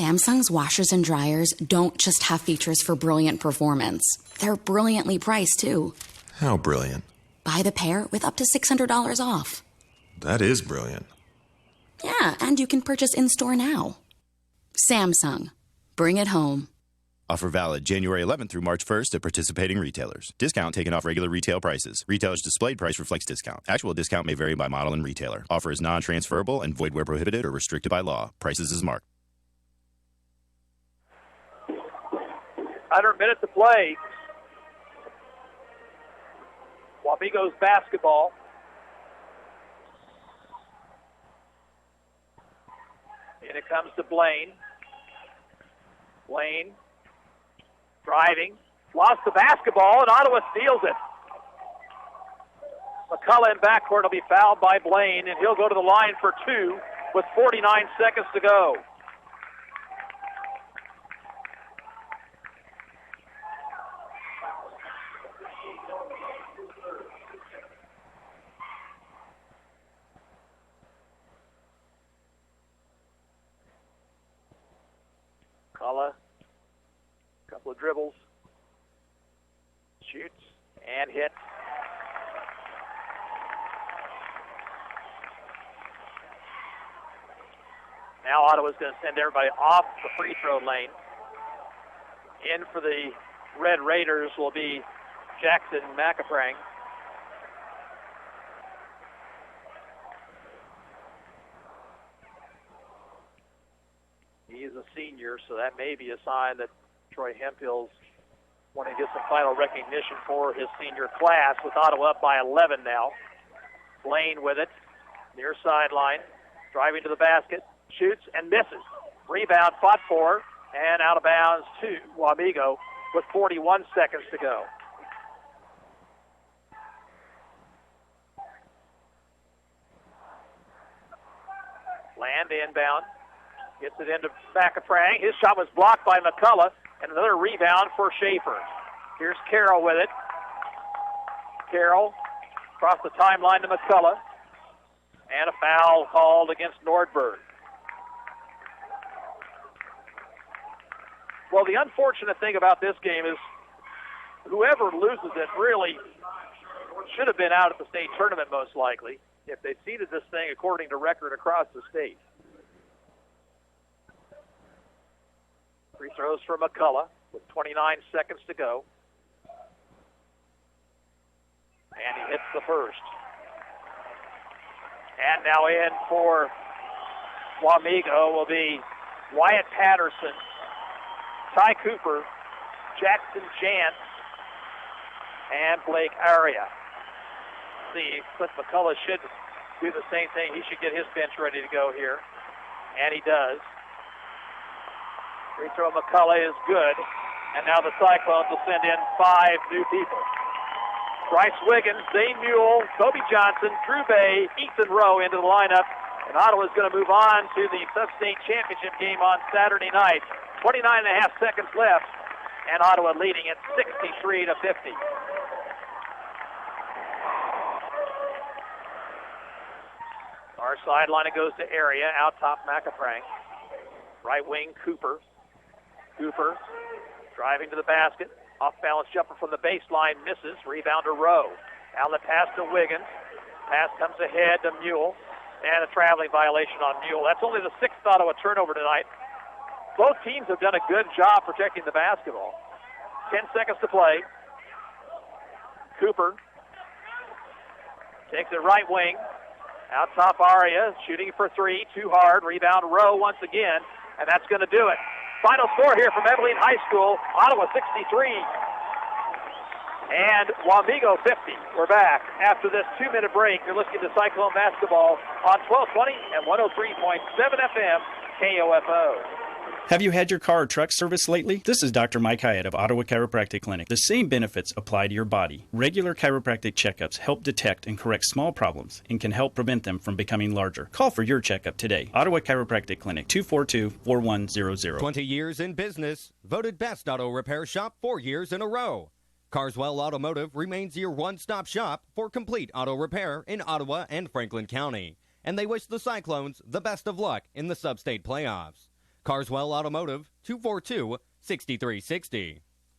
Samsung's washers and dryers don't just have features for brilliant performance. They're brilliantly priced, too. How brilliant? Buy the pair with up to $600 off. That is brilliant. Yeah, and you can purchase in-store now. Samsung. Bring it home. Offer valid January 11th through March 1st at participating retailers. Discount taken off regular retail prices. Retailer's displayed price reflects discount. Actual discount may vary by model and retailer. Offer is non-transferable and void where prohibited or restricted by law. Prices as marked. Under a minute to play. Wamego's basketball. And it comes to Blaine. Blaine driving. Lost the basketball, and Ottawa steals it. McCullough in backcourt will be fouled by Blaine, and he'll go to the line for two with 49 seconds to go. McCullough, a couple of dribbles, shoots, and hits. Now Ottawa's going to send everybody off the free throw lane. In for the Red Raiders will be Jackson McAprang. He is a senior, so that may be a sign that Troy Hemphill's wanting to get some final recognition for his senior class, with Ottawa up by 11 now. Blaine with it, near sideline, driving to the basket, shoots and misses. Rebound fought for, and out of bounds to Wamego with 41 seconds to go. Land inbound. Gets it into McAprang. His shot was blocked by McCullough, and another rebound for Schaefer. Here's Carroll with it. Carroll across the timeline to McCullough. And a foul called against Nordberg. Well, the unfortunate thing about this game is whoever loses it really should have been out at the state tournament, most likely, if they seeded this thing according to record across the state. Free throws for McCullough with 29 seconds to go. And he hits the first. And now in for Wamego will be Wyatt Patterson, Ty Cooper, Jackson Jantz, and Blake Aria. See, Cliff McCullough should do the same thing. He should get his bench ready to go here. And he does. Free throw McCullough is good. And now the Cyclones will send in 5 new people. Bryce Wiggins, Zane Mule, Kobe Johnson, Drew Bay, Ethan Rowe into the lineup And Ottawa's going to move on to the Sub-State Championship game on Saturday night. 29.5 seconds left, and Ottawa leading at 63-50. Our sideline, it goes to area, out top McAfrank. Right wing, Cooper. Cooper driving to the basket. Off-balance jumper from the baseline, misses. Rebounder Rowe. Outlet pass to Wiggins. Pass comes ahead to Mule. And a traveling violation on Mule. That's only the 6th Ottawa turnover tonight. Both teams have done a good job protecting the basketball. 10 seconds to play. Cooper takes it right wing. Out top Aria, shooting for three. Too hard. Rebound Rowe once again. And that's going to do it. Final score here from Abilene High School. Ottawa 63 and Wamego 50. We're back after this 2-minute break. You're listening to Cyclone Basketball on 1220 and 103.7 FM KOFO. Have you had your car or truck serviced lately? This is Dr. Mike Hyatt of Ottawa Chiropractic Clinic. The same benefits apply to your body. Regular chiropractic checkups help detect and correct small problems and can help prevent them from becoming larger. Call for your checkup today. Ottawa Chiropractic Clinic, 242-4100. 20 years in business. Voted best auto repair shop 4 years in a row. Carswell Automotive remains your one-stop shop for complete auto repair in Ottawa and Franklin County. And they wish the Cyclones the best of luck in the sub-state playoffs. Carswell Automotive, 242-6360.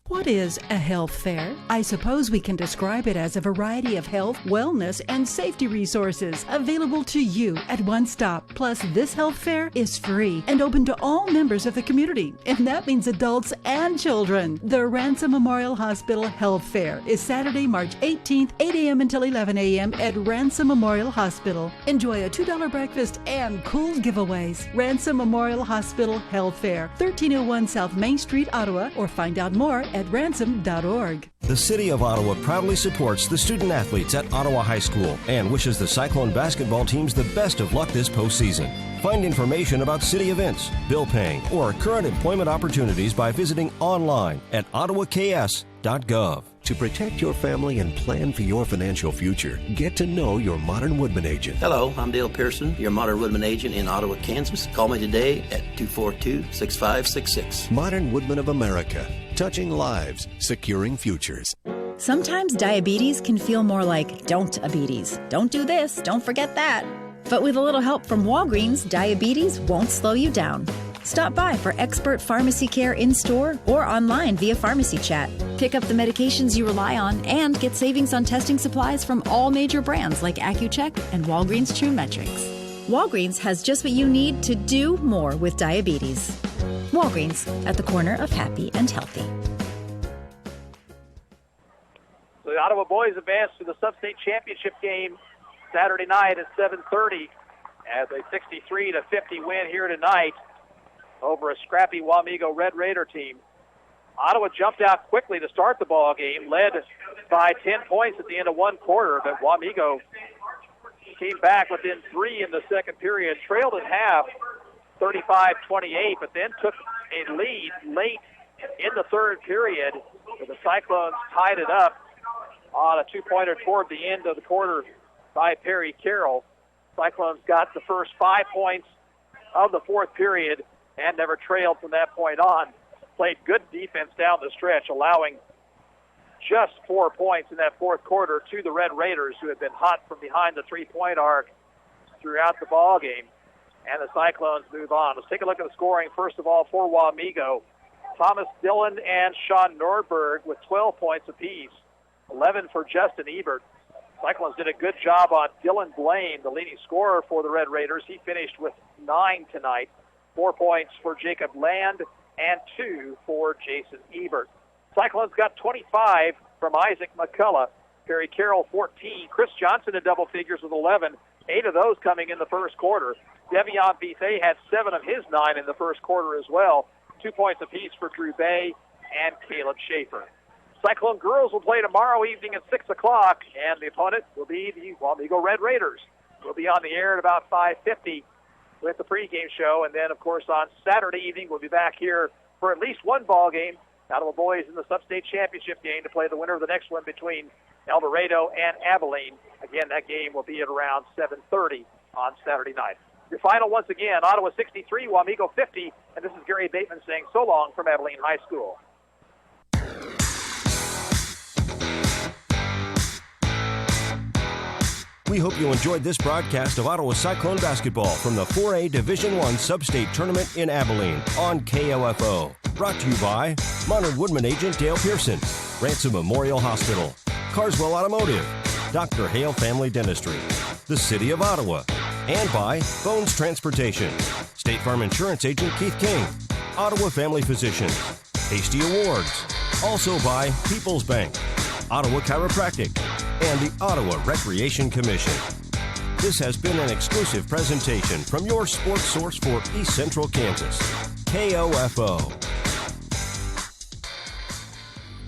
What is a health fair? I suppose we can describe it as a variety of health, wellness, and safety resources available to you at one stop. Plus, this health fair is free and open to all members of the community, and that means adults and children. The Ransom Memorial Hospital Health Fair is Saturday, March 18th, 8 a.m. until 11 a.m. at Ransom Memorial Hospital. Enjoy a $2 breakfast and cool giveaways. Ransom Memorial Hospital Health Fair, 1301 South Main Street, Ottawa, or find out more at ransom.org. The City of Ottawa proudly supports the student athletes at Ottawa High School and wishes the Cyclone basketball teams the best of luck this postseason. Find information about city events, bill paying, or current employment opportunities by visiting online at ottawaks.gov. To protect your family and plan for your financial future, get to know your Modern Woodman agent. Hello, I'm Dale Pearson, your Modern Woodman agent in Ottawa, Kansas. Call me today at 242-6566. Modern Woodman of America, touching lives, securing futures. Sometimes diabetes can feel more like don't-abetes. Don't do this, don't forget that. But with a little help from Walgreens, diabetes won't slow you down. Stop by for expert pharmacy care in-store or online via pharmacy chat. Pick up the medications you rely on and get savings on testing supplies from all major brands like Accu-Check and Walgreens True Metrics. Walgreens has just what you need to do more with diabetes. Walgreens, at the corner of happy and healthy. So the Ottawa boys advance to the Sub-State Championship game Saturday night at 7:30 as a 63-50 win here tonight over a scrappy Wamego Red Raider team. Ottawa jumped out quickly to start the ball game, led by 10 points at the end of one quarter, but Wamego came back within 3 in the second period, trailed at half 35-28, but then took a lead late in the third period where the Cyclones tied it up on a two-pointer toward the end of the quarter by Perry Carroll. Cyclones got the first 5 points of the fourth period and never trailed from that point on. Played good defense down the stretch, allowing just 4 points in that fourth quarter to the Red Raiders, who had been hot from behind the three-point arc throughout the ball game. And the Cyclones move on. Let's take a look at the scoring, first of all, for Wamego. Thomas Dillon and Sean Nordberg with 12 points apiece, 11 for Justin Ebert. Cyclones did a good job on Dylan Blaine, the leading scorer for the Red Raiders. He finished with 9 tonight. 4 points for Jacob Land and 2 for Jason Ebert. Cyclones got 25 from Isaac McCullough. Perry Carroll, 14. Chris Johnson in double figures with 11. 8 of those coming in the first quarter. Devion Bethay had 7 of his 9 in the first quarter as well. 2 points apiece for Drew Bay and Caleb Schaefer. Cyclone girls will play tomorrow evening at 6 o'clock, and the opponent will be the Wamego Red Raiders. We'll be on the air at about 5:50 with the pregame show, and then, of course, on Saturday evening, we'll be back here for at least one ball game. Ottawa boys in the Sub-State Championship game to play the winner of the next one between El Dorado and Abilene. Again, that game will be at around 7:30 on Saturday night. Your final once again, Ottawa 63, Wamego 50, and this is Gary Bateman saying so long from Abilene High School. We hope you enjoyed this broadcast of Ottawa Cyclone basketball from the 4A Division I Sub-State Tournament in Abilene on KOFO. Brought to you by Modern Woodman agent Dale Pearson, Ransom Memorial Hospital, Carswell Automotive, Dr. Hale Family Dentistry, the City of Ottawa, and by Bones Transportation, State Farm Insurance agent Keith King, Ottawa Family Physicians, Hasty Awards, also by People's Bank, Ottawa Chiropractic, and the Ottawa Recreation Commission. This has been an exclusive presentation from your sports source for East Central Kansas, KOFO.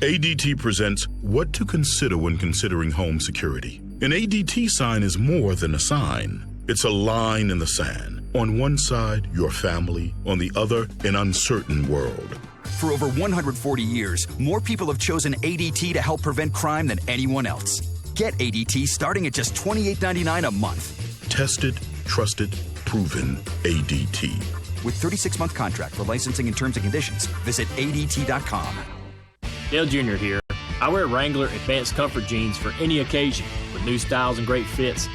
ADT presents What to Consider When Considering Home Security. An ADT sign is more than a sign. It's a line in the sand. On one side, your family. On the other, an uncertain world. For over 140 years, more people have chosen ADT to help prevent crime than anyone else. Get ADT starting at just $28.99 a month. Tested, trusted, proven ADT. With 36-month contract for licensing and terms and conditions, visit ADT.com. Dale Jr. here. I wear Wrangler Advanced Comfort jeans for any occasion with new styles and great fits